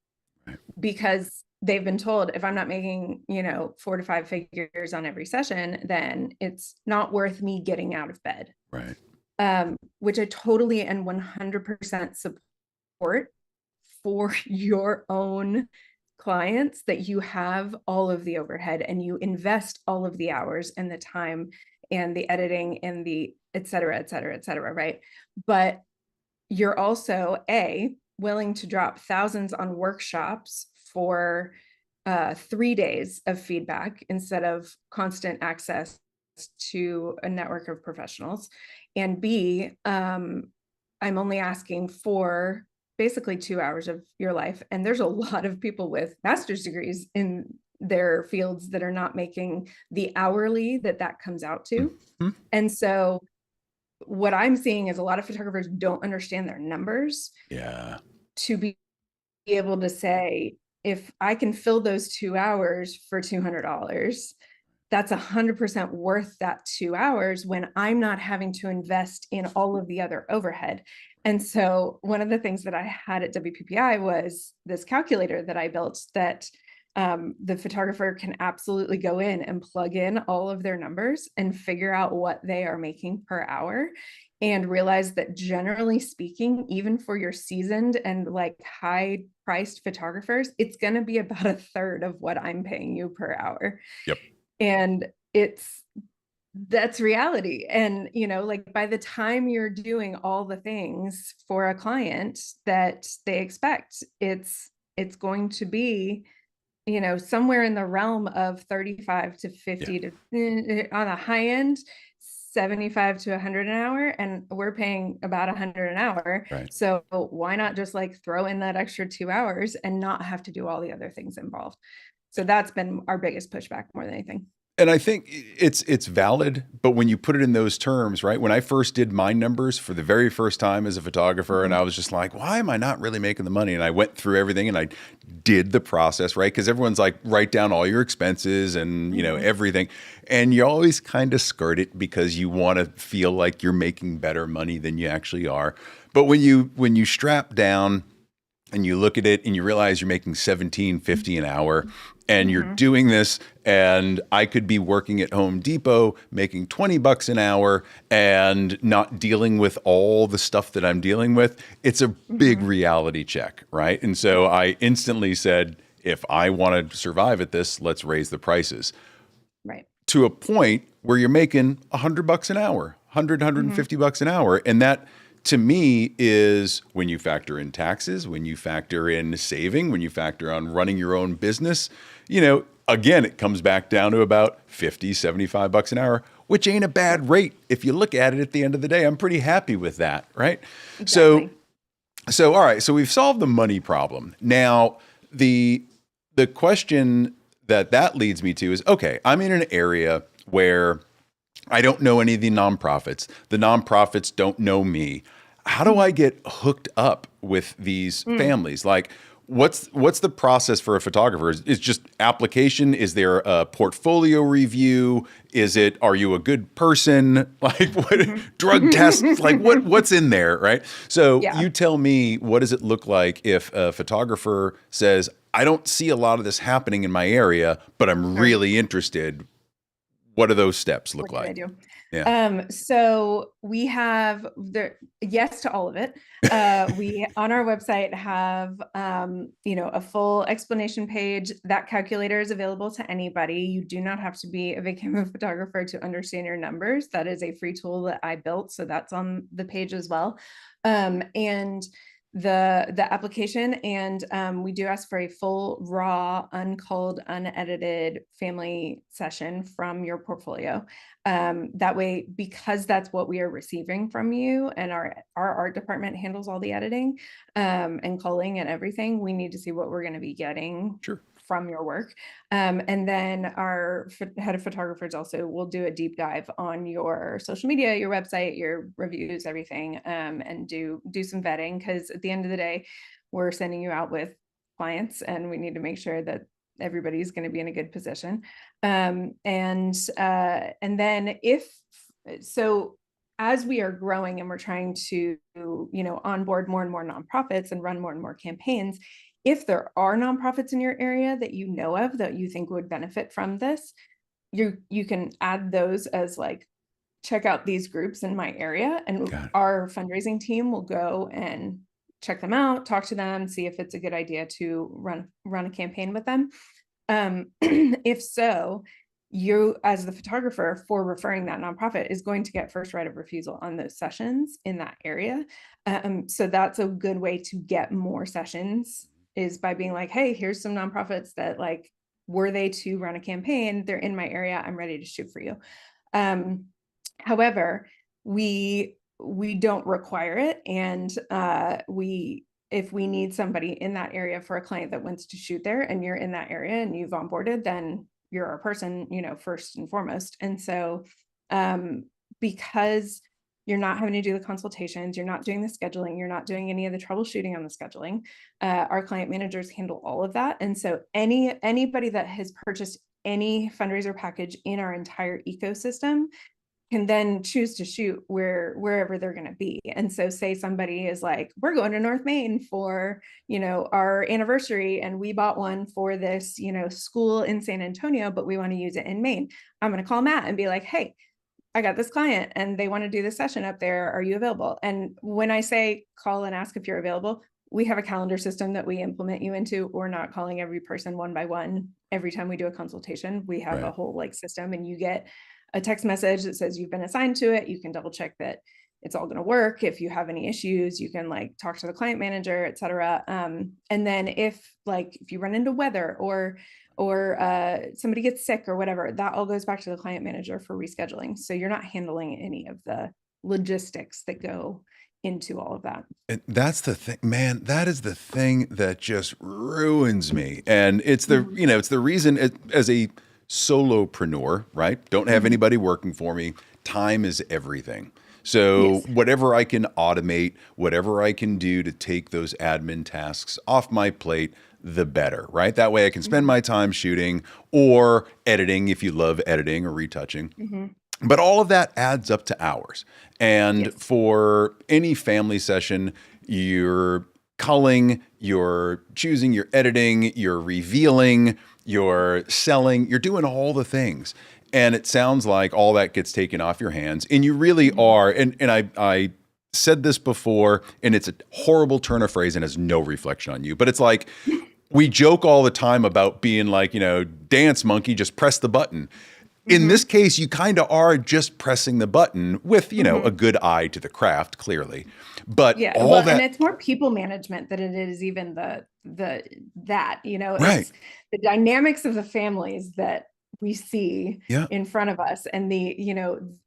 because they've been told if I'm not making, 4 to 5 figures on every session, then it's not worth me getting out of bed. Right. Which I totally and 100% support for your own clients, that you have all of the overhead and you invest all of the hours and the time and the editing and the et cetera, et cetera, et cetera, right? But you're also willing to drop thousands on workshops for 3 days of feedback instead of constant access to a network of professionals. And B, I'm only asking for basically 2 hours of your life. And there's a lot of people with master's degrees in their fields that are not making the hourly that comes out to. Mhm. And so what I'm seeing is a lot of photographers don't understand their numbers Yeah. to be able to say, if I can fill those 2 hours for $200, that's 100% worth that 2 hours when I'm not having to invest in all of the other overhead. And so one of the things that I had at WPPI was this calculator that I built that the photographer can absolutely go in and plug in all of their numbers and figure out what they are making per hour. and realized that generally speaking, even for your seasoned and like high priced photographers, it's going to be about a third of what I'm paying you per hour. Yep. And that's reality. And, like by the time you're doing all the things for a client that they expect, it's going to be, somewhere in the realm of 35 to 50 to on the high end, 75 to 100 an hour, and we're paying about 100 an hour. Right. So why not just like throw in that extra 2 hours and not have to do all the other things involved? So that's been our biggest pushback more than anything. And I think it's valid, but when you put it in those terms, right? When I first did my numbers for the very first time as a photographer, and I was just like, why am I not really making the money? And I went through everything and I did the process, right? Because everyone's like, write down all your expenses and everything, and you always kind of skirt it because you want to feel like you're making better money than you actually are. But when you strap down and you look at it and you realize you're making $17.50 an hour and you're doing this, and I could be working at Home Depot making $20 an hour and not dealing with all the stuff that I'm dealing with, it's a big reality check, right? And so I instantly said, if I want to survive at this, let's raise the prices. Right. To a point where you're making $100 an hour, $150 an hour. And that, to me, is when you factor in taxes, when you factor in saving, when you factor on running your own business, again, it comes back down to about $50, $75 an hour, which ain't a bad rate. If you look at it at the end of the day, I'm pretty happy with that, right? Exactly. So all right, so we've solved the money problem. Now, the question that leads me to is, okay, I'm in an area where I don't know any of the nonprofits. The nonprofits don't know me. How do I get hooked up with these families? Like, what's the process for a photographer? Is just application? Is there a portfolio review? Are you a good person? Like, what drug tests? Like, what's in there, right? So you tell me, what does it look like if a photographer says, I don't see a lot of this happening in my area, but I'm really interested? What do those steps look like? What can I do? Yeah. So we have yes to all of it. We on our website have a full explanation page. That calculator is available to anybody. You do not have to be a Vacanva photographer to understand your numbers. That is a free tool that I built, so that's on the page as well. And the application, and we do ask for a full, raw, unculled, unedited family session from your portfolio. That way, because that's what we are receiving from you, and our art department handles all the editing and culling and everything, we need to see what we're going to be getting from your work. And then our head of photographers also will do a deep dive on your social media, your website, your reviews, everything, and do some vetting, because at the end of the day, we're sending you out with clients and we need to make sure that everybody's going to be in a good position. And then as we are growing and we're trying to, onboard more and more nonprofits and run more and more campaigns, if there are nonprofits in your area that you know of that you think would benefit from this, you can add those as like, check out these groups in my area, and our fundraising team will go and check them out, talk to them, see if it's a good idea to run a campaign with them. If so, you as the photographer for referring that nonprofit is going to get first right of refusal on those sessions in that area. So that's a good way to get more sessions, is by being like, hey, here's some nonprofits that, like, were they to run a campaign, they're in my area, I'm ready to shoot for you. However, we don't require it. And if we need somebody in that area for a client that wants to shoot there, and you're in that area and you've onboarded, then you're our person, first and foremost. And so because you're not having to do the consultations, you're not doing the scheduling, you're not doing any of the troubleshooting on the scheduling, our client managers handle all of that. And so anybody that has purchased any fundraiser package in our entire ecosystem can then choose to shoot wherever they're going to be. And so say somebody is like, we're going to North Maine for, our anniversary, and we bought one for this, school in San Antonio, but we want to use it in Maine. I'm going to call Matt and be like, hey, I got this client and they want to do this session up there. Are you available? And when I say call and ask if you're available, we have a calendar system that we implement you into. We're not calling every person one by one every time we do a consultation. We have a whole like system, and you get a text message that says you've been assigned to it. You can double check that it's all going to work. If you have any issues, you can like talk to the client manager, et cetera. And then if you run into weather or somebody gets sick or whatever, that all goes back to the client manager for rescheduling. So you're not handling any of the logistics that go into all of that. And that's the thing, man. That is the thing that just ruins me. And it's it's the reason as a solopreneur, right? Don't have anybody working for me. Time is everything. So whatever I can automate, whatever I can do to take those admin tasks off my plate, the better, right? That way I can spend my time shooting or editing if you love editing or retouching. But all of that adds up to hours. And for any family session, you're culling, you're choosing, you're editing, you're revealing, you're selling, you're doing all the things. And it sounds like all that gets taken off your hands. And you really are. And I said this before, and it's a horrible turn of phrase and has no reflection on you. But it's like, we joke all the time about being like, dance monkey, just press the button. In this case, you kind of are just pressing the button with, a good eye to the craft, clearly. But and it's more people management than it is even the it's the dynamics of the families that we see in front of us. And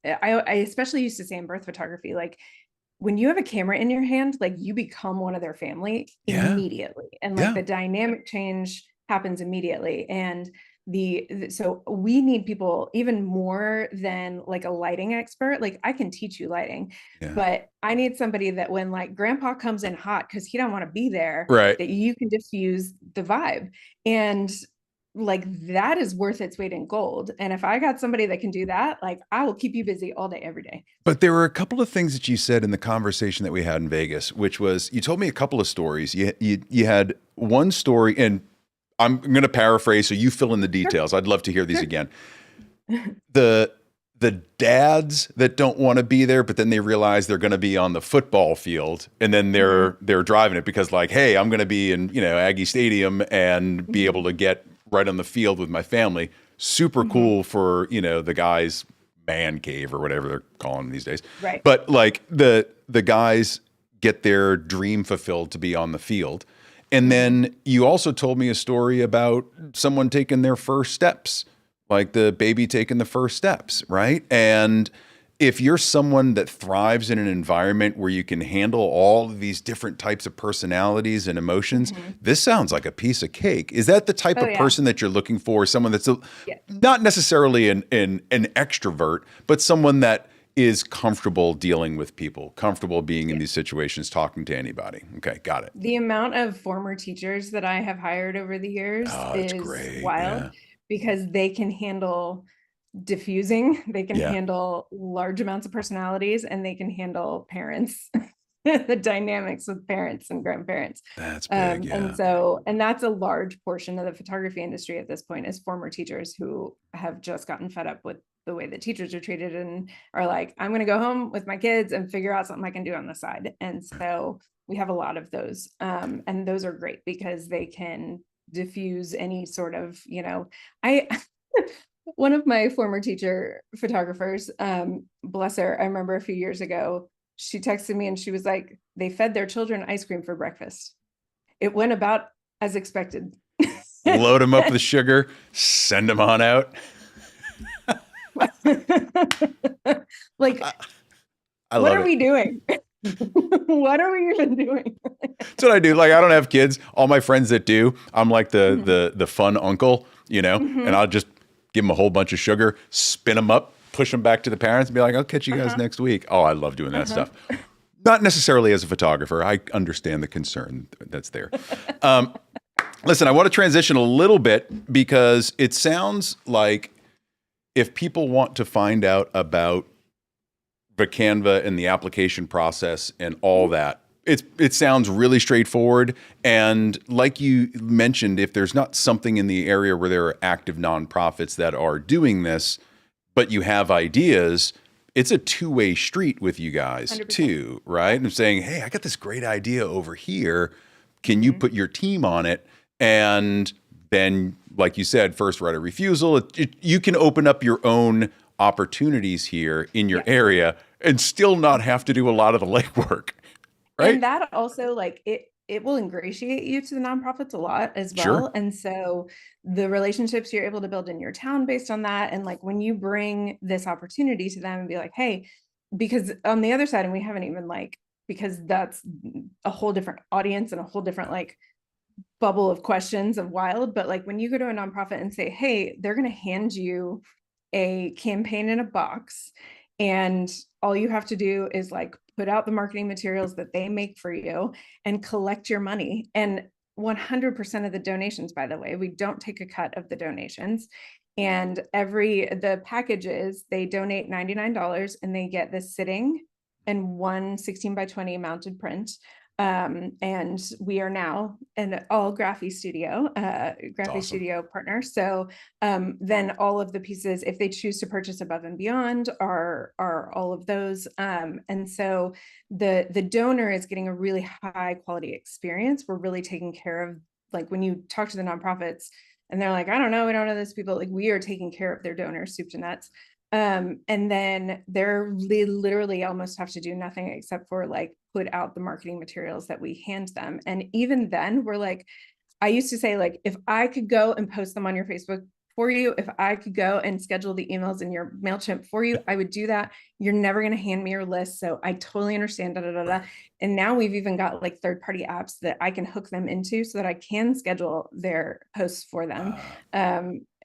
I especially used to say in birth photography, like when you have a camera in your hand, like you become one of their family immediately. And like the dynamic change happens immediately. And so we need people even more than like a lighting expert. Like I can teach you lighting, but I need somebody that when like grandpa comes in hot because he don't want to be there, that you can diffuse the vibe. And like that is worth its weight in gold. And if I got somebody that can do that, like I will keep you busy all day, every day. But there were a couple of things that you said in the conversation that we had in Vegas, which was, you told me a couple of stories. You had one story, and I'm going to paraphrase, so you fill in the details. I'd love to hear these again. The dads that don't want to be there, but then they realize they're going to be on the football field, and then they're driving it because like, hey, I'm going to be in Aggie Stadium and be able to get right on the field with my family. Super cool for the guys' man cave or whatever they're calling them these days. Right. But like the guys get their dream fulfilled to be on the field. And then you also told me a story about someone taking their first steps, like the baby taking the first steps, right? And if you're someone that thrives in an environment where you can handle all of these different types of personalities and emotions, this sounds like a piece of cake. Is that the type of person that you're looking for? Someone that's not necessarily an extrovert, but someone that is comfortable dealing with people, comfortable being in these situations, talking to anybody. Okay, got it. The amount of former teachers that I have hired over the years is wild because they can handle diffusing, they can handle large amounts of personalities, and they can handle parents, the dynamics with parents and grandparents. That's big, and that's a large portion of the photography industry at this point is former teachers who have just gotten fed up with the way that teachers are treated and are like, I'm going to go home with my kids and figure out something I can do on the side. And so we have a lot of those. And those are great because they can diffuse any sort of, one of my former teacher photographers, bless her, I remember a few years ago, she texted me and she was like, they fed their children ice cream for breakfast. It went about as expected. Load them up with sugar, send them on out. Like, what are we doing? What are we even doing? That's what I do. Like, I don't have kids. All my friends that do, I'm like the fun uncle, and I'll just give them a whole bunch of sugar, spin them up, push them back to the parents and be like, I'll catch you guys next week. Oh, I love doing that stuff. Not necessarily as a photographer. I understand the concern that's there. Listen, I want to transition a little bit because it sounds like if people want to find out about Vacanva and the application process and all that, it sounds really straightforward. And like you mentioned, if there's not something in the area where there are active nonprofits that are doing this, but you have ideas, it's a two-way street with you guys 100%. too, right? Yep. And saying, hey, I got this great idea over here. Can you Mhm. put your team on it? And then, like you said, first right of refusal. You can open up your own opportunities here in your Yeah. area and still not have to do a lot of the legwork, And right? that also, like, it will ingratiate you to the nonprofits a lot as Sure. well. And so the relationships you're able to build in your town based on that, and like when you bring this opportunity to them and be like, hey, because on the other side, and we haven't even like, because that's a whole different audience and a whole different like bubble of questions of wild, but like when you go to a nonprofit and say, hey, they're going to hand you a campaign in a box, and all you have to do is like put out the marketing materials that they make for you and collect your money. And 100% of the donations, by the way, we don't take a cut of the donations. And the packages, they donate $99 and they get this sitting and one 16 by 20 mounted print. And we are now an all Graphy It's awesome. Studio partner. So then all of the pieces, if they choose to purchase above and beyond, are all of those. And so the donor is getting a really high quality experience. We're really taking care of, like when you talk to the nonprofits and they're like, I don't know, we don't know those people, like we are taking care of their donors, soup to nuts. And then they literally almost have to do nothing except for like put out the marketing materials that we hand them. And even then we're like, I used to say, like, if I could go and post them on your Facebook for you, if I could go and schedule the emails in your MailChimp for you, I would do that. You're never going to hand me your list. So I totally understand. Da, da, da, da. Right. And now we've even got like third-party apps that I can hook them into so that I can schedule their posts for them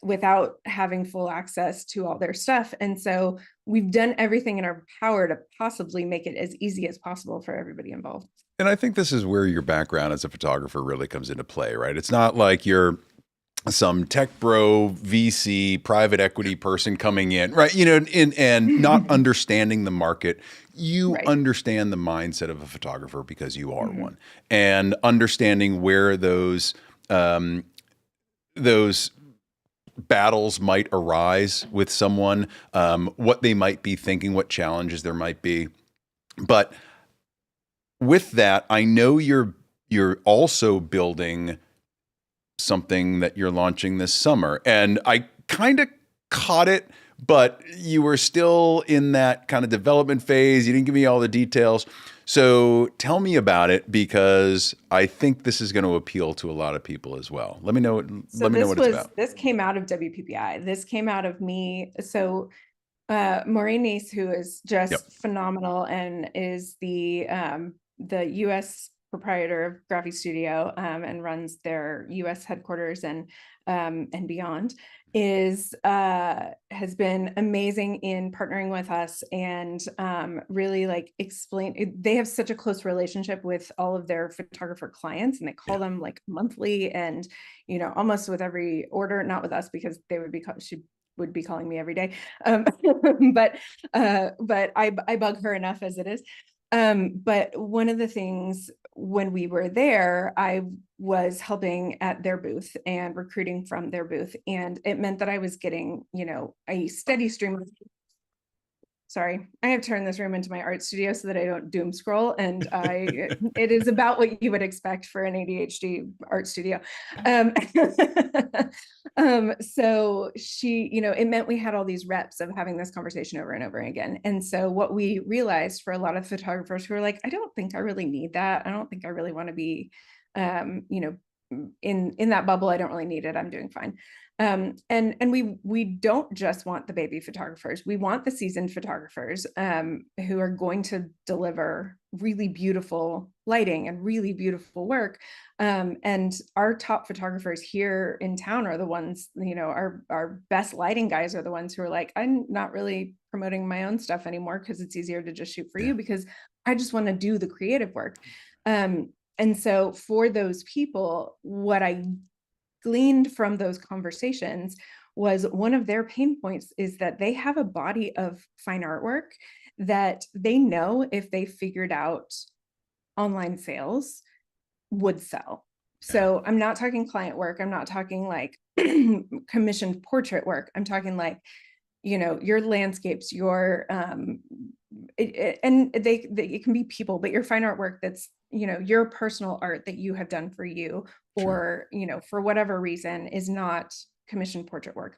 without having full access to all their stuff. And so we've done everything in our power to possibly make it as easy as possible for everybody involved. And I think this is where your background as a photographer really comes into play, right? It's not like you're some tech bro, VC, private equity person coming in, right? And not understanding the market. You Right. understand the mindset of a photographer because you are Mhm. one, and understanding where those battles might arise with someone, what they might be thinking, what challenges there might be. But with that, I know you're also building something that you're launching this summer. And I kind of caught it, but you were still in that kind of development phase. You didn't give me all the details. So tell me about it, because I think this is going to appeal to a lot of people as well. Let me know. So Let me know what it's about. this came out of WPPI. This came out of me. So Maureen Neese, who is Yep. just phenomenal and is the US proprietor of Graphy Studio and runs their US headquarters and beyond, is has been amazing in partnering with us and really like explain. They have such a close relationship with all of their photographer clients, and they call Yeah. them like monthly, and almost with every order. Not with us, because they would be she would be calling me every day. But I bug her enough as it is. But one of the things when we were there, I was helping at their booth and recruiting from their booth. And it meant that I was getting, a steady stream of, sorry, I have turned this room into my art studio so that I don't doom scroll. And it is about what you would expect for an ADHD art studio. Um, so it meant we had all these reps of having this conversation over and over again. And so what we realized for a lot of photographers who are like, I don't think I really need that. I don't think I really want to be, in that bubble. I don't really need it. I'm doing fine. And we don't just want the baby photographers. We want the seasoned photographers who are going to deliver really beautiful lighting and really beautiful work. And our top photographers here in town are the ones, our best lighting guys are the ones who are like, I'm not really promoting my own stuff anymore because it's easier to just shoot for Yeah. you, because I just want to do the creative work. And so for those people, what I gleaned from those conversations was one of their pain points is that they have a body of fine artwork that they know if they figured out online sales would sell. Yeah. So I'm not talking client work. I'm not talking like commissioned portrait work. I'm talking like, your landscapes, and it can be people, but your fine artwork that's, your personal art that you have done for you, Sure. or, for whatever reason is not commissioned portrait work.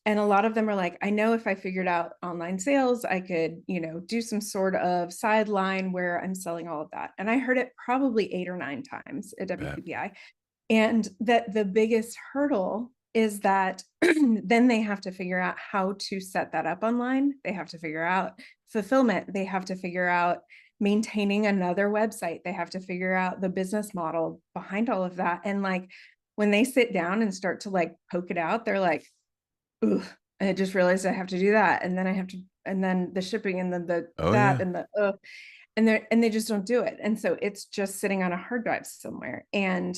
And a lot of them are like, I know if I figured out online sales, I could, do some sort of sideline where I'm selling all of that. And I heard it probably 8 or 9 times at Bet. WPPI. And that the biggest hurdle is that then they have to figure out how to set that up online. They have to figure out fulfillment. They have to figure out maintaining another website. They have to figure out the business model behind all of that. And like, when they sit down and start to like poke it out, they're like, ooh, I just realized I have to do that. And then I have to, and then the shipping, and then Oh, that, yeah. and they just don't do it. And so it's just sitting on a hard drive somewhere, and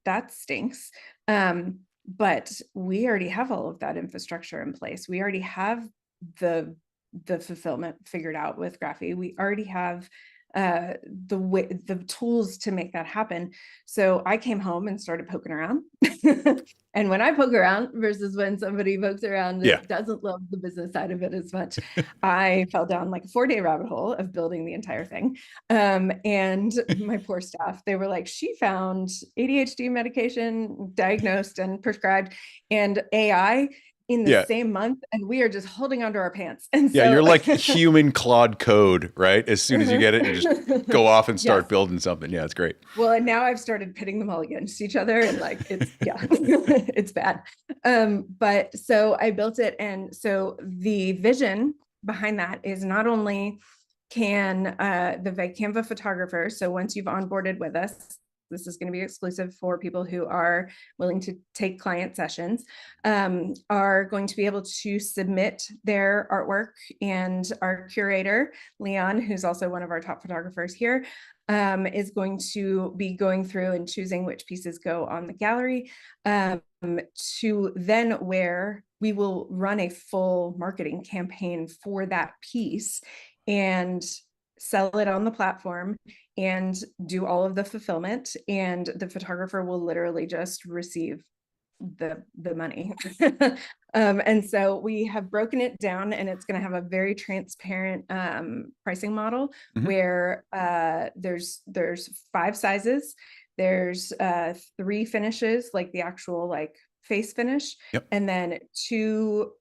that stinks. But we already have all of that infrastructure in place. We already have the fulfillment figured out with Graphy. We already have the tools to make that happen. So I came home and started poking around. And when I poke around versus when somebody pokes around Yeah. that doesn't love the business side of it as much, I fell down like a 4-day rabbit hole of building the entire thing. And my poor staff, they were like, she found ADHD medication diagnosed and prescribed, and AI in the Yeah. same month, and we are just holding onto our pants. And Yeah, so you're like human Claude code, right? As soon as you get it, you just go off and start Yes. building something. Yeah, it's great. Well, and now I've started pitting them all against each other, and like, it's, yeah, it's bad. But so I built it. And so the vision behind that is not only can the Vacanva photographer, so once you've onboarded with us, this is going to be exclusive for people who are willing to take client sessions, are going to be able to submit their artwork. And our curator, Leon, who's also one of our top photographers here, is going to be going through and choosing which pieces go on the gallery, to then where we will run a full marketing campaign for that piece and sell it on the platform and do all of the fulfillment. And the photographer will literally just receive the money. And so we have broken it down, and it's going to have a very transparent pricing model, Mhm. where there's 5 sizes. There's 3 finishes, like the actual like face finish, Yep. and then 2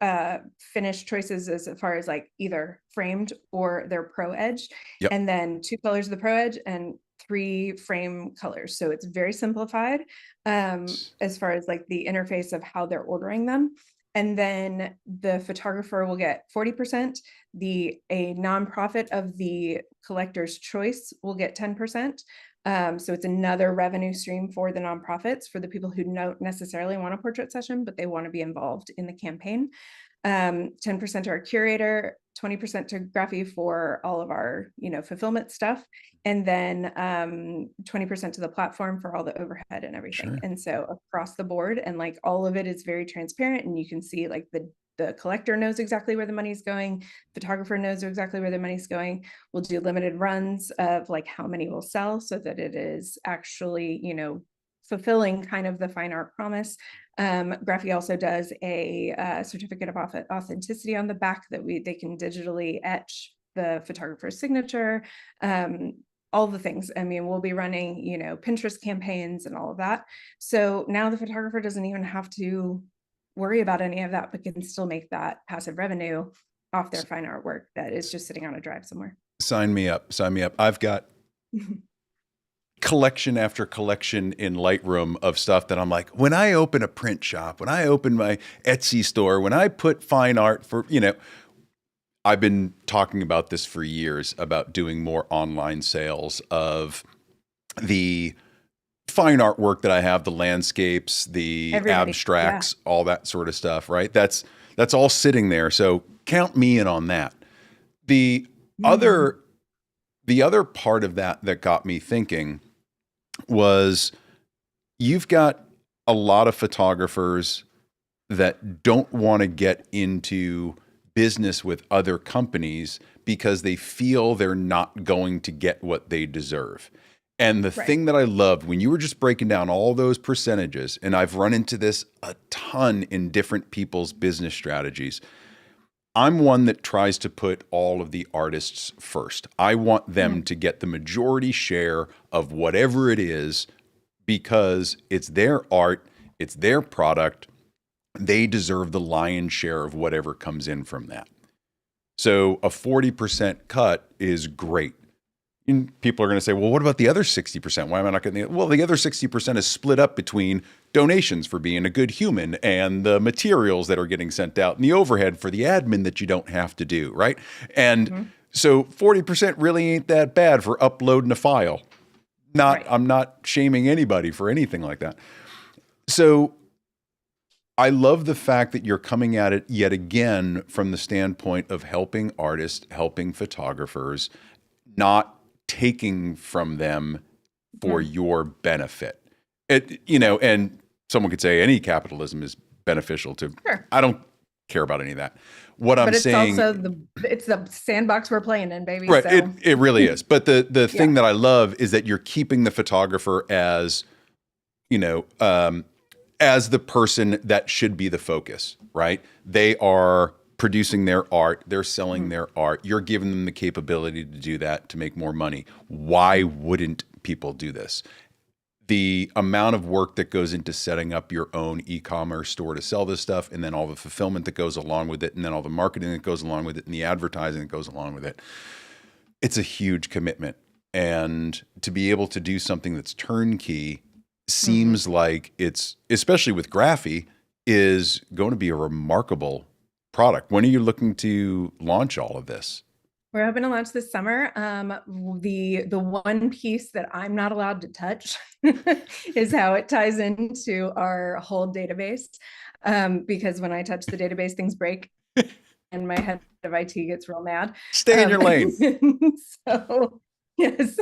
finish choices as far as like either framed or their pro edge, Yep. and then 2 colors of the pro edge and 3 frame colors. So it's very simplified as far as like the interface of how they're ordering them. And then the photographer will get 40%. A nonprofit of the collector's choice will get 10%. So it's another revenue stream for the nonprofits, for the people who don't necessarily want a portrait session, but they want to be involved in the campaign. 10% to our curator, 20% to Graphy for all of our, fulfillment stuff, and then 20% to the platform for all the overhead and everything. Sure. And so across the board, and like all of it is very transparent, and you can see like the collector knows exactly where the money's going, photographer knows exactly where the money's going. We'll do limited runs of like how many will sell, so that it is actually, fulfilling kind of the fine art promise. Graphy also does a certificate of authenticity on the back that they can digitally etch the photographer's signature, all the things. I mean, we'll be running, Pinterest campaigns and all of that. So now the photographer doesn't even have to worry about any of that, but can still make that passive revenue off their fine artwork that is just sitting on a drive somewhere. Sign me up. Sign me up. I've got collection after collection in Lightroom of stuff that I'm like, when I open a print shop, when I open my Etsy store, when I put fine art for, I've been talking about this for years, about doing more online sales of the fine artwork that I have, the landscapes, the abstracts, all that sort of stuff, right? That's all sitting there. So count me in on that. The other part of that got me thinking was, you've got a lot of photographers that don't want to get into business with other companies because they feel they're not going to get what they deserve. And the thing that I loved when you were just breaking down all those percentages, and I've run into this a ton in different people's business strategies, I'm one that tries to put all of the artists first. I want them to get the majority share of whatever it is because it's their art, it's their product. They deserve the lion's share of whatever comes in from that. So a 40% cut is great. And people are going to say, well, what about the other 60%? Why am I not getting the? Well, the other 60% is split up between donations for being a good human and the materials that are getting sent out and the overhead for the admin that you don't have to do, right? And so 40% really ain't that bad for uploading a file. I'm not shaming anybody for anything like that. So I love the fact that you're coming at it yet again from the standpoint of helping artists, helping photographers, not taking from them for your benefit. And someone could say any capitalism is beneficial to. Sure. I don't care about any of that. What it's saying, also it's the sandbox we're playing in, baby. Right. So. It really is. But the thing that I love is that you're keeping the photographer as, as the person that should be the focus, right? They are producing their art, they're selling their art. You're giving them the capability to do that to make more money. Why wouldn't people do this? The amount of work that goes into setting up your own e-commerce store to sell this stuff, and then all the fulfillment that goes along with it, and then all the marketing that goes along with it, and the advertising that goes along with it. It's a huge commitment. And to be able to do something that's turnkey seems like it's, especially with Graphy, is going to be a remarkable product. When are you looking to launch all of this? We're hoping to launch this summer. The one piece that I'm not allowed to touch is how it ties into our whole database. Because when I touch the database, things break, and my head of IT gets real mad. Stay in your lane. So yes.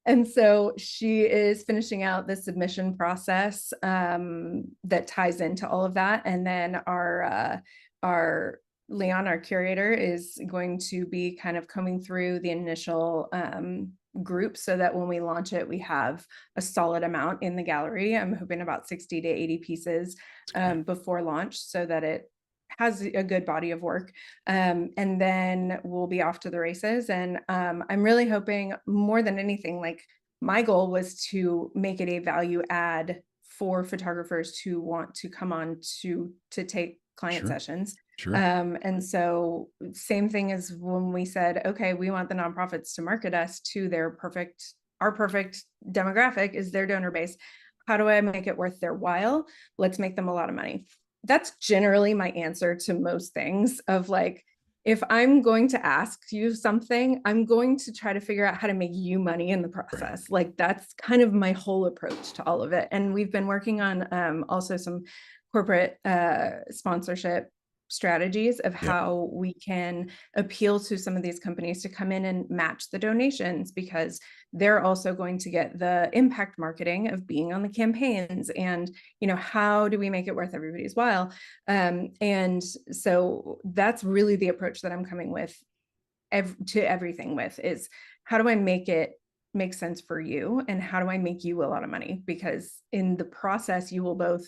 And so she is finishing out the submission process that ties into all of that. And then our Leon, our curator, is going to be kind of combing through the initial group so that when we launch it, we have a solid amount in the gallery. I'm hoping about 60 to 80 pieces before launch so that it has a good body of work. And then we'll be off to the races. And I'm really hoping, more than anything, like my goal was to make it a value add for photographers who want to come on to take client sessions. Sure. And so same thing as when we said, okay, we want the nonprofits to market us to our perfect demographic is their donor base. How do I make it worth their while? Let's make them a lot of money. That's generally my answer to most things of like, if I'm going to ask you something, I'm going to try to figure out how to make you money in the process. Like that's kind of my whole approach to all of it. And we've been working on also some corporate sponsorship strategies of how we can appeal to some of these companies to come in and match the donations, because they're also going to get the impact marketing of being on the campaigns. And, how do we make it worth everybody's while? And so that's really the approach that I'm coming with to everything with is how do I make it make sense for you? And how do I make you a lot of money? Because in the process, you will both,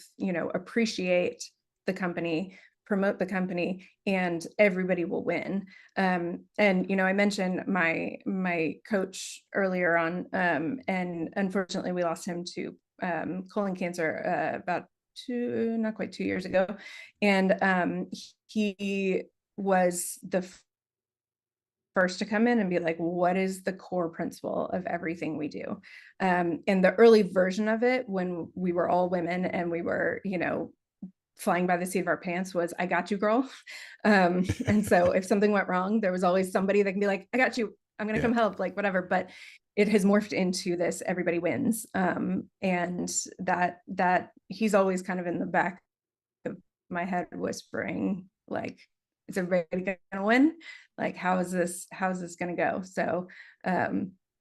appreciate the company, promote the company, and everybody will win. And I mentioned my coach earlier on, and unfortunately we lost him to colon cancer about not quite 2 years ago. And he was the first to come in and be like, what is the core principle of everything we do? And the early version of it, when we were all women and we were, flying by the seat of our pants, was I got you, girl. And so if something went wrong, there was always somebody that can be like, I got you, I'm going to come help, like whatever. But it has morphed into this, everybody wins. And that he's always kind of in the back of my head whispering, like, is everybody going to win? Like, how's this going to go? So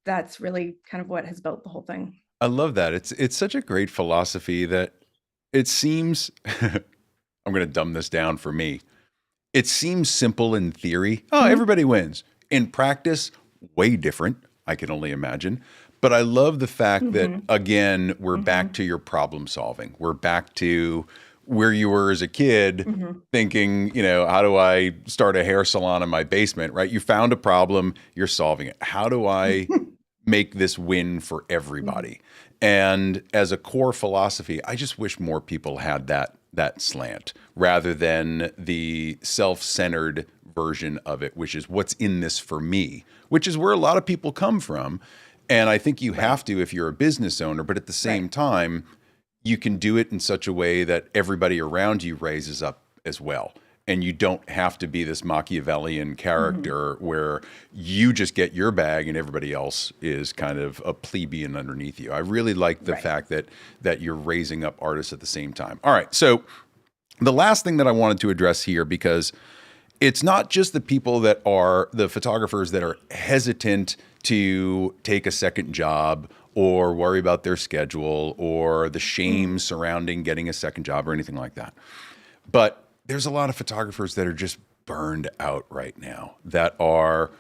that's really kind of what has built the whole thing. I love that. It's such a great philosophy that it seems, I'm going to dumb this down for me. It seems simple in theory. Oh, everybody wins. In practice, way different, I can only imagine. But I love the fact that, again, we're back to your problem solving. We're back to, where you were as a kid Mhm. thinking, how do I start a hair salon in my basement, right? You found a problem, you're solving it. How do I make this win for Mhm. everybody? And as a core philosophy, I just wish more people had that slant rather than the self-centered version of it, which is what's in this for me, which is where a lot of people come from. And I think you Right, have to if you're a business owner, but at the right. same time, you can do it in such a way that everybody around you raises up as well. And you don't have to be this Machiavellian Mhm. character where you just get your bag and everybody else is kind of a plebeian underneath you. I really like the Right. fact that you're raising up artists at the same time. All right. So the last thing that I wanted to address here, because it's not just the people that are the photographers that are hesitant to take a second job or worry about their schedule or the shame Mhm. surrounding getting a second job or anything like that. But there's a lot of photographers that are just burned out right now that are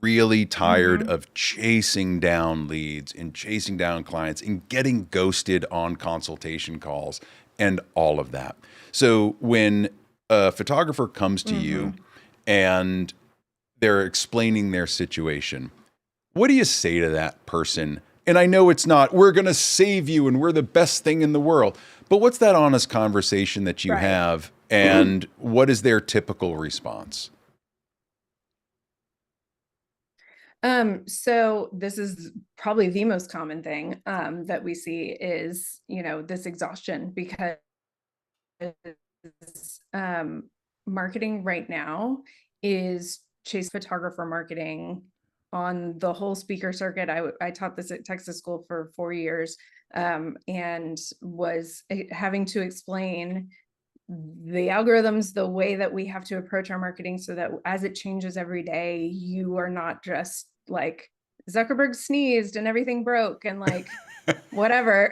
really tired Mhm. of chasing down leads and chasing down clients and getting ghosted on consultation calls and all of that. So when a photographer comes to you Mhm. and they're explaining their situation, what do you say to that person? And I know it's not, we're going to save you and we're the best thing in the world. But what's that honest conversation that you Right. have? And what is their typical response? So this is probably the most common thing that we see is, this exhaustion because um, marketing right now is chase photographer marketing on the whole speaker circuit. I taught this at Texas School for 4 years and was having to explain the algorithms, the way that we have to approach our marketing so that as it changes every day, you are not just like Zuckerberg sneezed and everything broke and like whatever.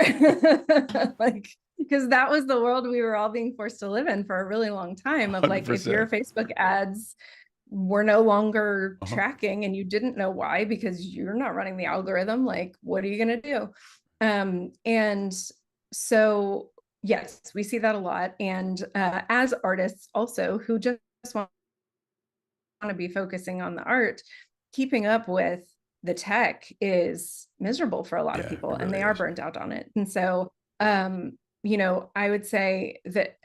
Like, because that was the world we were all being forced to live in for a really long time of like, if your 100%. Facebook ads were no longer Uh-huh. tracking and you didn't know why because you're not running the algorithm, like, what are you going to do? And so, yes, we see that a lot. And as artists also who just want to be focusing on the art, keeping up with the tech is miserable for a lot of Yeah, people it and really they are is. burnt out on it. And so, I would say that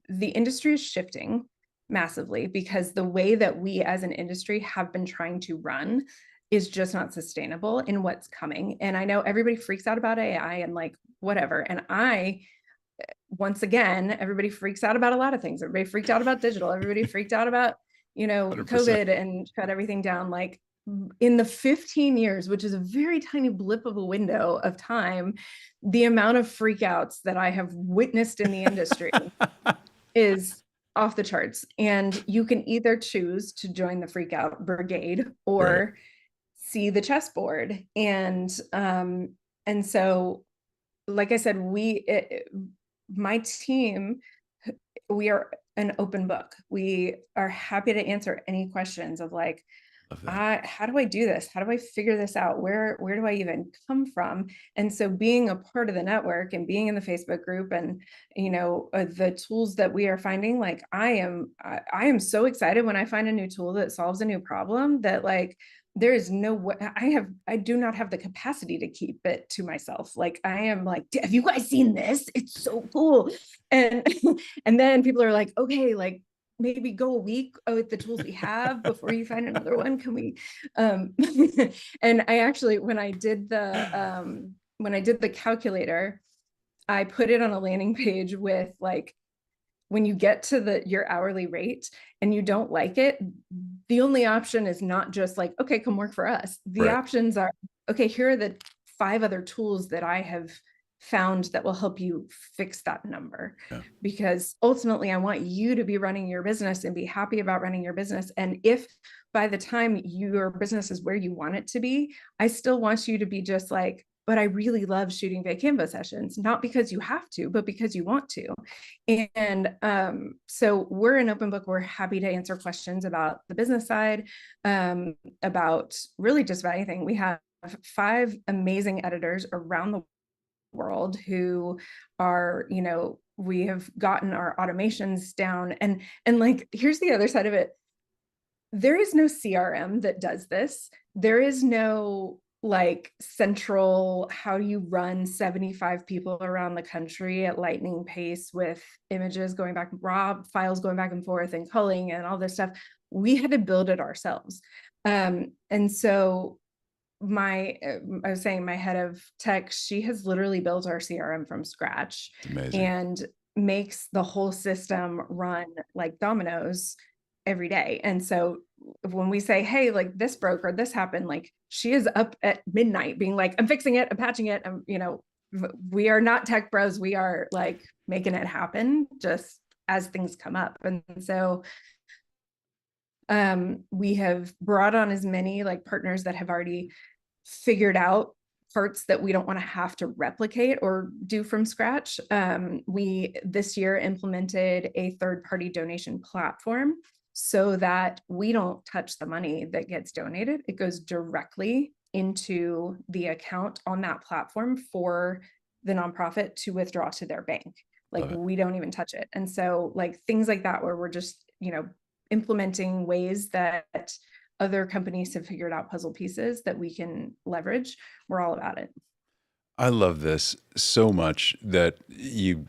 the industry is shifting massively because the way that we as an industry have been trying to run is just not sustainable in what's coming. And I know everybody freaks out about AI and like whatever. And once again, everybody freaks out about a lot of things. Everybody freaked out about digital. Everybody freaked out about, 100%. COVID and shut everything down. Like in the 15 years, which is a very tiny blip of a window of time, the amount of freakouts that I have witnessed in the industry is off the charts. And you can either choose to join the freakout brigade Right. or see the chessboard. And so like I said, my team, we are an open book. We are happy to answer any questions of like, Love that. how do I do this? How do I figure this out? Where do I even come from? And so being a part of the network and being in the Facebook group and the tools that we are finding, like I am so excited when I find a new tool that solves a new problem that like there is no way I do not have the capacity to keep it to myself. Like I am like, have you guys seen this? It's so cool. And and then people are like, okay, like maybe go a week with the tools we have before you find another one. Can we and I actually when I did the calculator, I put it on a landing page with like when you get to your hourly rate and you don't like it, the only option is not just like, okay, come work for us. The Right. options are, okay, here are the 5 other tools that I have found that will help you fix that number. Yeah. Because ultimately, I want you to be running your business and be happy about running your business. And if by the time your business is where you want it to be, I still want you to be just like, but I really love shooting Vacanva sessions, not because you have to, but because you want to. And so we're an open book. We're happy to answer questions about the business side, about really just about anything. We have 5 amazing editors around the world who are, we have gotten our automations down, and like, here's the other side of it. There is no CRM that does this. There is no like central, how do you run 75 people around the country at lightning pace with images going back, raw files going back and forth and culling and all this stuff. We had to build it ourselves. And so I was saying, my head of tech, she has literally built our CRM from scratch. It's amazing. And makes the whole system run like dominoes every day. And so when we say, hey, like this broke or this happened, like she is up at midnight being like, I'm fixing it, I'm patching it. We are not tech bros. We are like making it happen just as things come up. And so we have brought on as many like partners that have already figured out parts that we don't want to have to replicate or do from scratch. We this year implemented a third-party donation platform so that we don't touch the money that gets donated. It goes directly into the account on that platform for the nonprofit to withdraw to their bank. Like we don't even touch it. And so like things like that, where we're just, implementing ways that other companies have figured out puzzle pieces that we can leverage. We're all about it. I love this so much that you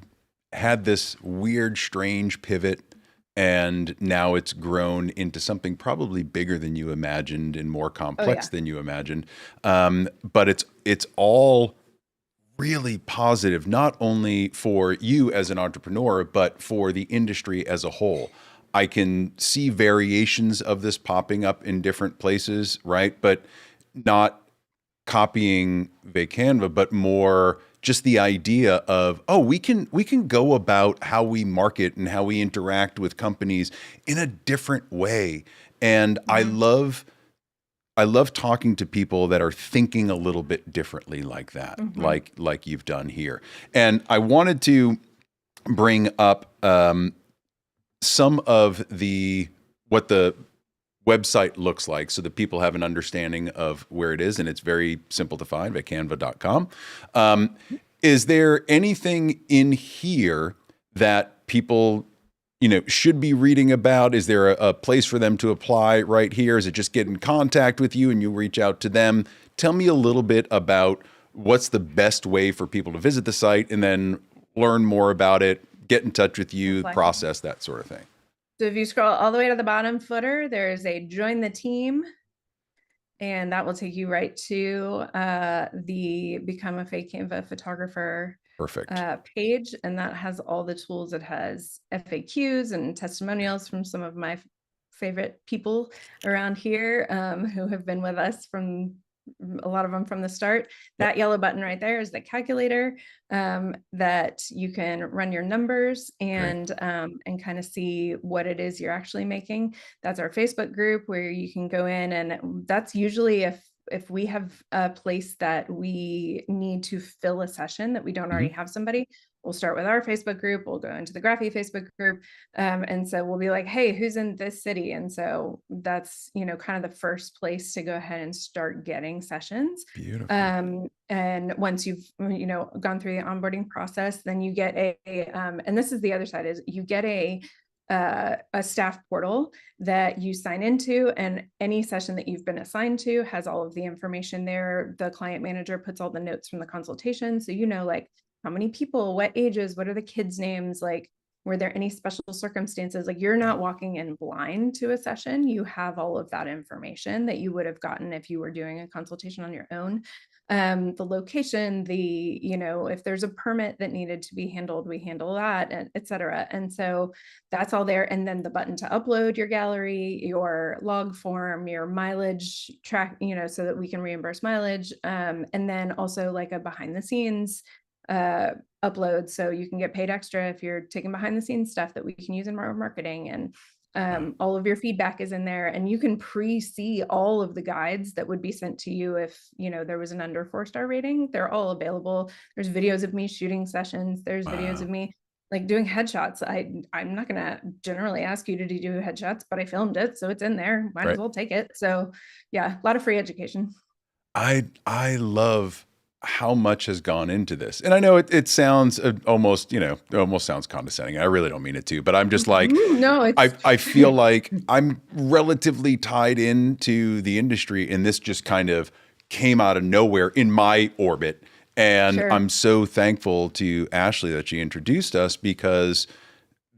had this weird, strange pivot, and now it's grown into something probably bigger than you imagined and more complex than you imagined. But it's all really positive, not only for you as an entrepreneur, but for the industry as a whole. I can see variations of this popping up in different places, right? But not copying Vacanva, but more just the idea of, oh, we can go about how we market and how we interact with companies in a different way. And I love talking to people that are thinking a little bit differently like that, like you've done here. And I wanted to bring up some of what the website looks like so that people have an understanding of where it is, and it's very simple to find, vacanva.com. Is there anything in here that people should be reading about? Is there a place for them to apply right here? Is it just get in contact with you and you reach out to them? Tell me a little bit about what's the best way for people to visit the site and then learn more about it, get in touch with you, process, that sort of thing. So if you scroll all the way to the bottom footer, there's a join the team, and that will take you right to the become a Vacanva photographer page. And that has all the tools. It has FAQs and testimonials from some of my favorite people around here who have been with us from a lot of them from the start. That yellow button right there is the calculator that you can run your numbers and kind of see what it is you're actually making. That's our Facebook group where you can go in, and that's usually if we have a place that we need to fill a session that we don't already have somebody, we'll start with our Facebook group. We'll go into the Graphy Facebook group. And so we'll be like, hey, who's in this city? And so that's, kind of the first place to go ahead and start getting sessions. Beautiful. And once you've, gone through the onboarding process, then you get and this is the other side, is you get a staff portal that you sign into, and any session that you've been assigned to has all of the information there. The client manager puts all the notes from the consultation. So, like how many people, what ages, what are the kids' names, like, were there any special circumstances? Like, you're not walking in blind to a session. You have all of that information that you would have gotten if you were doing a consultation on your own. The location, if there's a permit that needed to be handled, we handle that, and et cetera. And so that's all there. And then the button to upload your gallery, your log form, your mileage track, so that we can reimburse mileage. And then also like a behind the scenes upload, so you can get paid extra if you're taking behind the scenes stuff that we can use in our marketing. And all of your feedback is in there, and you can pre-see all of the guides that would be sent to you if there was an under 4-star rating. They're all available. There's videos of me shooting sessions. There's videos of me like doing headshots. I'm not gonna generally ask you to do headshots, but I filmed it, so it's in there. Might as well take it. So yeah, a lot of free education. I love how much has gone into this. And I know it sounds almost, it almost sounds condescending. I really don't mean it to, but I'm just like, No, it's I feel like I'm relatively tied into the industry, and this just kind of came out of nowhere in my orbit. And sure. I'm so thankful to Ashley that she introduced us, because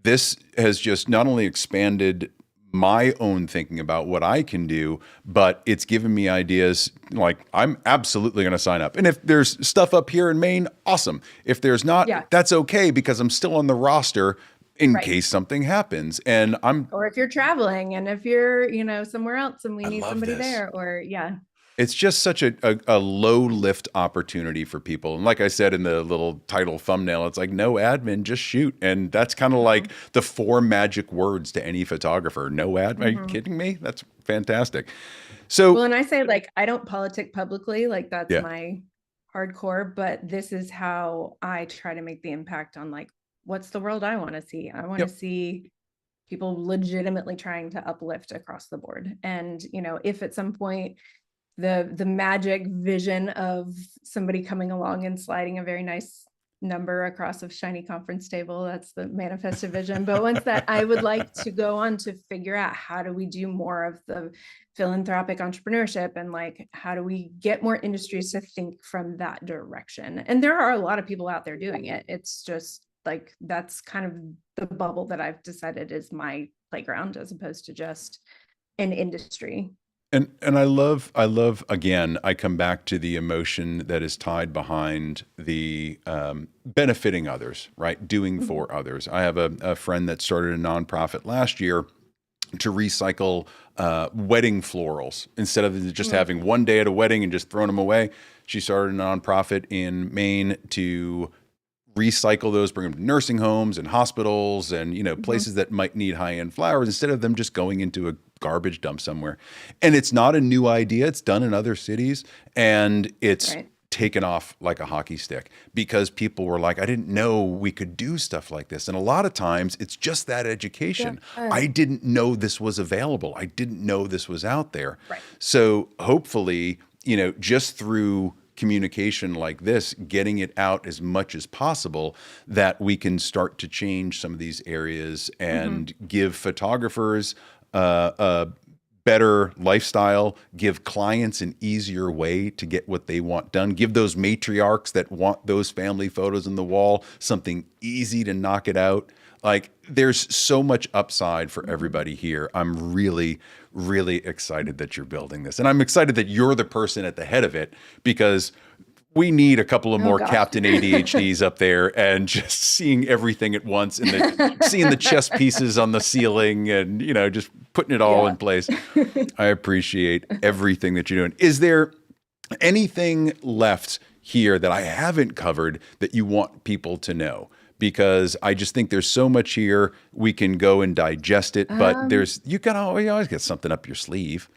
this has just not only expanded my own thinking about what I can do, but it's given me ideas. Like, I'm absolutely going to sign up. And if there's stuff up here in Maine, awesome. If there's not, Yeah, that's okay, because I'm still on the roster in right. case something happens. And Or if you're traveling and if you're, somewhere else and we I need love somebody this. there, or yeah. It's just such a low lift opportunity for people. And like I said in the little title thumbnail, it's like no admin, just shoot. And that's kind of like the 4 magic words to any photographer. No admin. Are you Mhm. kidding me? That's fantastic. Well, So and I say, like, I don't politic publicly, like that's yeah, my hardcore, but this is how I try to make the impact on, like, what's the world I want to see? I want to yep. see people legitimately trying to uplift across the board. And, if at some point the magic vision of somebody coming along and sliding a very nice number across a shiny conference table, that's the manifested vision. But once that, I would like to go on to figure out, how do we do more of the philanthropic entrepreneurship, and like, how do we get more industries to think from that direction? And there are a lot of people out there doing it. It's just like, that's kind of the bubble that I've decided is my playground, as opposed to just an industry. And I love again, I come back to the emotion that is tied behind the benefiting others, right? Doing Mhm. for others. I have a friend that started a nonprofit last year to recycle wedding florals. Instead of just Mm. having one day at a wedding and just throwing them away, she started a nonprofit in Maine to recycle those, bring them to nursing homes and hospitals and Mhm. places that might need high-end flowers, instead of them just going into a garbage dump somewhere. And it's not a new idea. It's done in other cities, and it's Right. taken off like a hockey stick, because people were like, I didn't know we could do stuff like this. And a lot of times it's just that Yeah. education. I didn't know this was available. I didn't know this was out there. Right. So hopefully, just through communication like this, getting it out as much as possible, that we can start to change some of these areas Mhm. and give photographers a better lifestyle, give clients an easier way to get what they want done, give those matriarchs that want those family photos on the wall something easy to knock it out. Like, there's so much upside for Mhm. everybody here. I'm really, really excited that you're building this. And I'm excited that you're the person at the head of it, because we need a couple of Oh more gosh. Captain ADHDs up there, and just seeing everything at once, and seeing the chess pieces on the ceiling, and just putting it all Yeah. in place. I appreciate everything that you're doing. Is there anything left here that I haven't covered that you want people to know? Because I just think there's so much here, we can go and digest it, but Um, you always get something up your sleeve.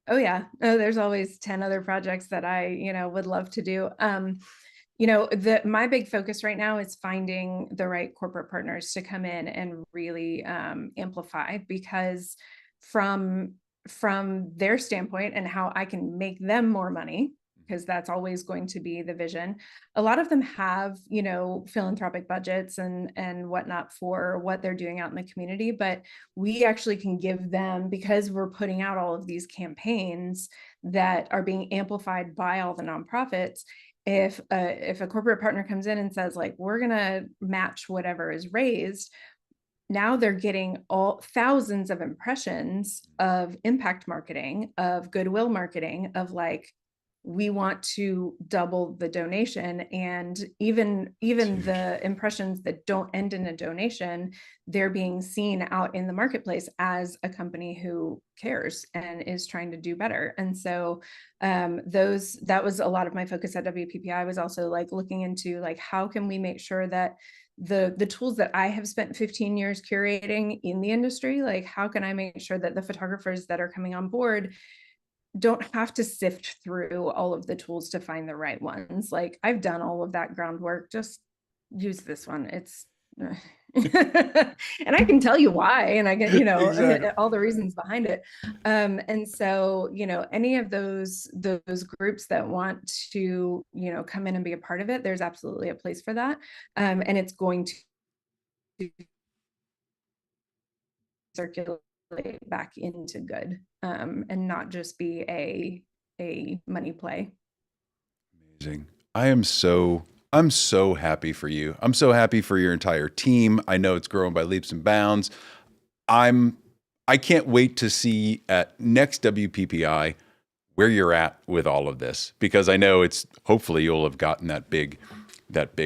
oh yeah. Oh, there's always 10 other projects that I, would love to do. My big focus right now is finding the right corporate partners to come in and really amplify, because from their standpoint and how I can make them more money, because that's always going to be the vision. A lot of them have, philanthropic budgets and whatnot for what they're doing out in the community, but we actually can give them, because we're putting out all of these campaigns that are being amplified by all the nonprofits. If a corporate partner comes in and says, like, we're going to match whatever is raised, now they're getting all thousands of impressions of impact marketing, of goodwill marketing, of like, we want to double the donation. And It's even huge. the impressions that don't end in a donation, they're being seen out in the marketplace as a company who cares and is trying to do better. And so those that was a lot of my focus at WPPI, was also like looking into, like, how can we make sure that the tools that I have spent 15 years curating in the industry, like, how can I make sure that the photographers that are coming on board don't have to sift through all of the tools to find the right ones? Like, I've done all of that groundwork, just use this one. It's And I can tell you why, and I can, Exactly. all the reasons behind it. And so, any of those groups that want to, come in and be a part of it, there's absolutely a place for that. And it's going to circulate back into good, and not just be a money play. Amazing. I'm so happy for you. I'm so happy for your entire team. I know it's growing by leaps and bounds. I'm I can't wait to see at next WPPI where you're at with all of this, because I know it's hopefully you'll have gotten that big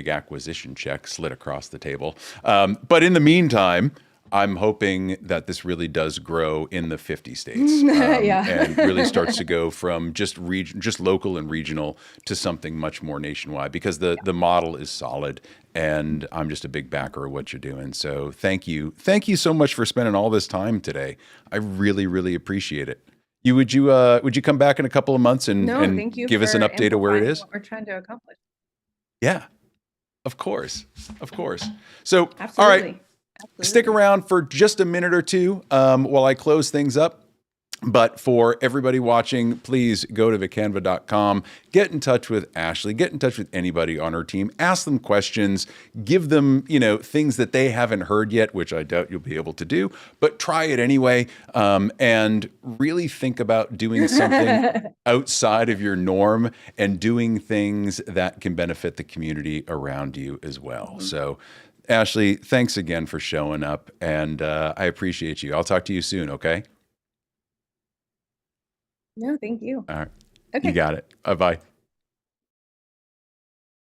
acquisition check slid across the table. But in the meantime, I'm hoping that this really does grow in the 50 states, Yeah. and really starts to go from just local and regional to something much more nationwide, because the model is solid, and I'm just a big backer of what you're doing. So thank you so much for spending all this time today. I really, really appreciate it. Would you come back in a couple of months No, and thank you give us an for update of where it amplifying is? what we're trying to accomplish. Yeah, of course, of course. So, all right, Absolutely. stick Absolutely. around for just a minute or two while I close things up. But for everybody watching, please go to vacanva.com, get in touch with Ashley, get in touch with anybody on her team, ask them questions, give them, things that they haven't heard yet, which I doubt you'll be able to do, but try it anyway. And really think about doing something outside of your norm and doing things that can benefit the community around you as well. So, Ashley, thanks again for showing up, and I appreciate you. I'll talk to you soon, okay? No, thank you. All right. You Okay. got it. Bye bye.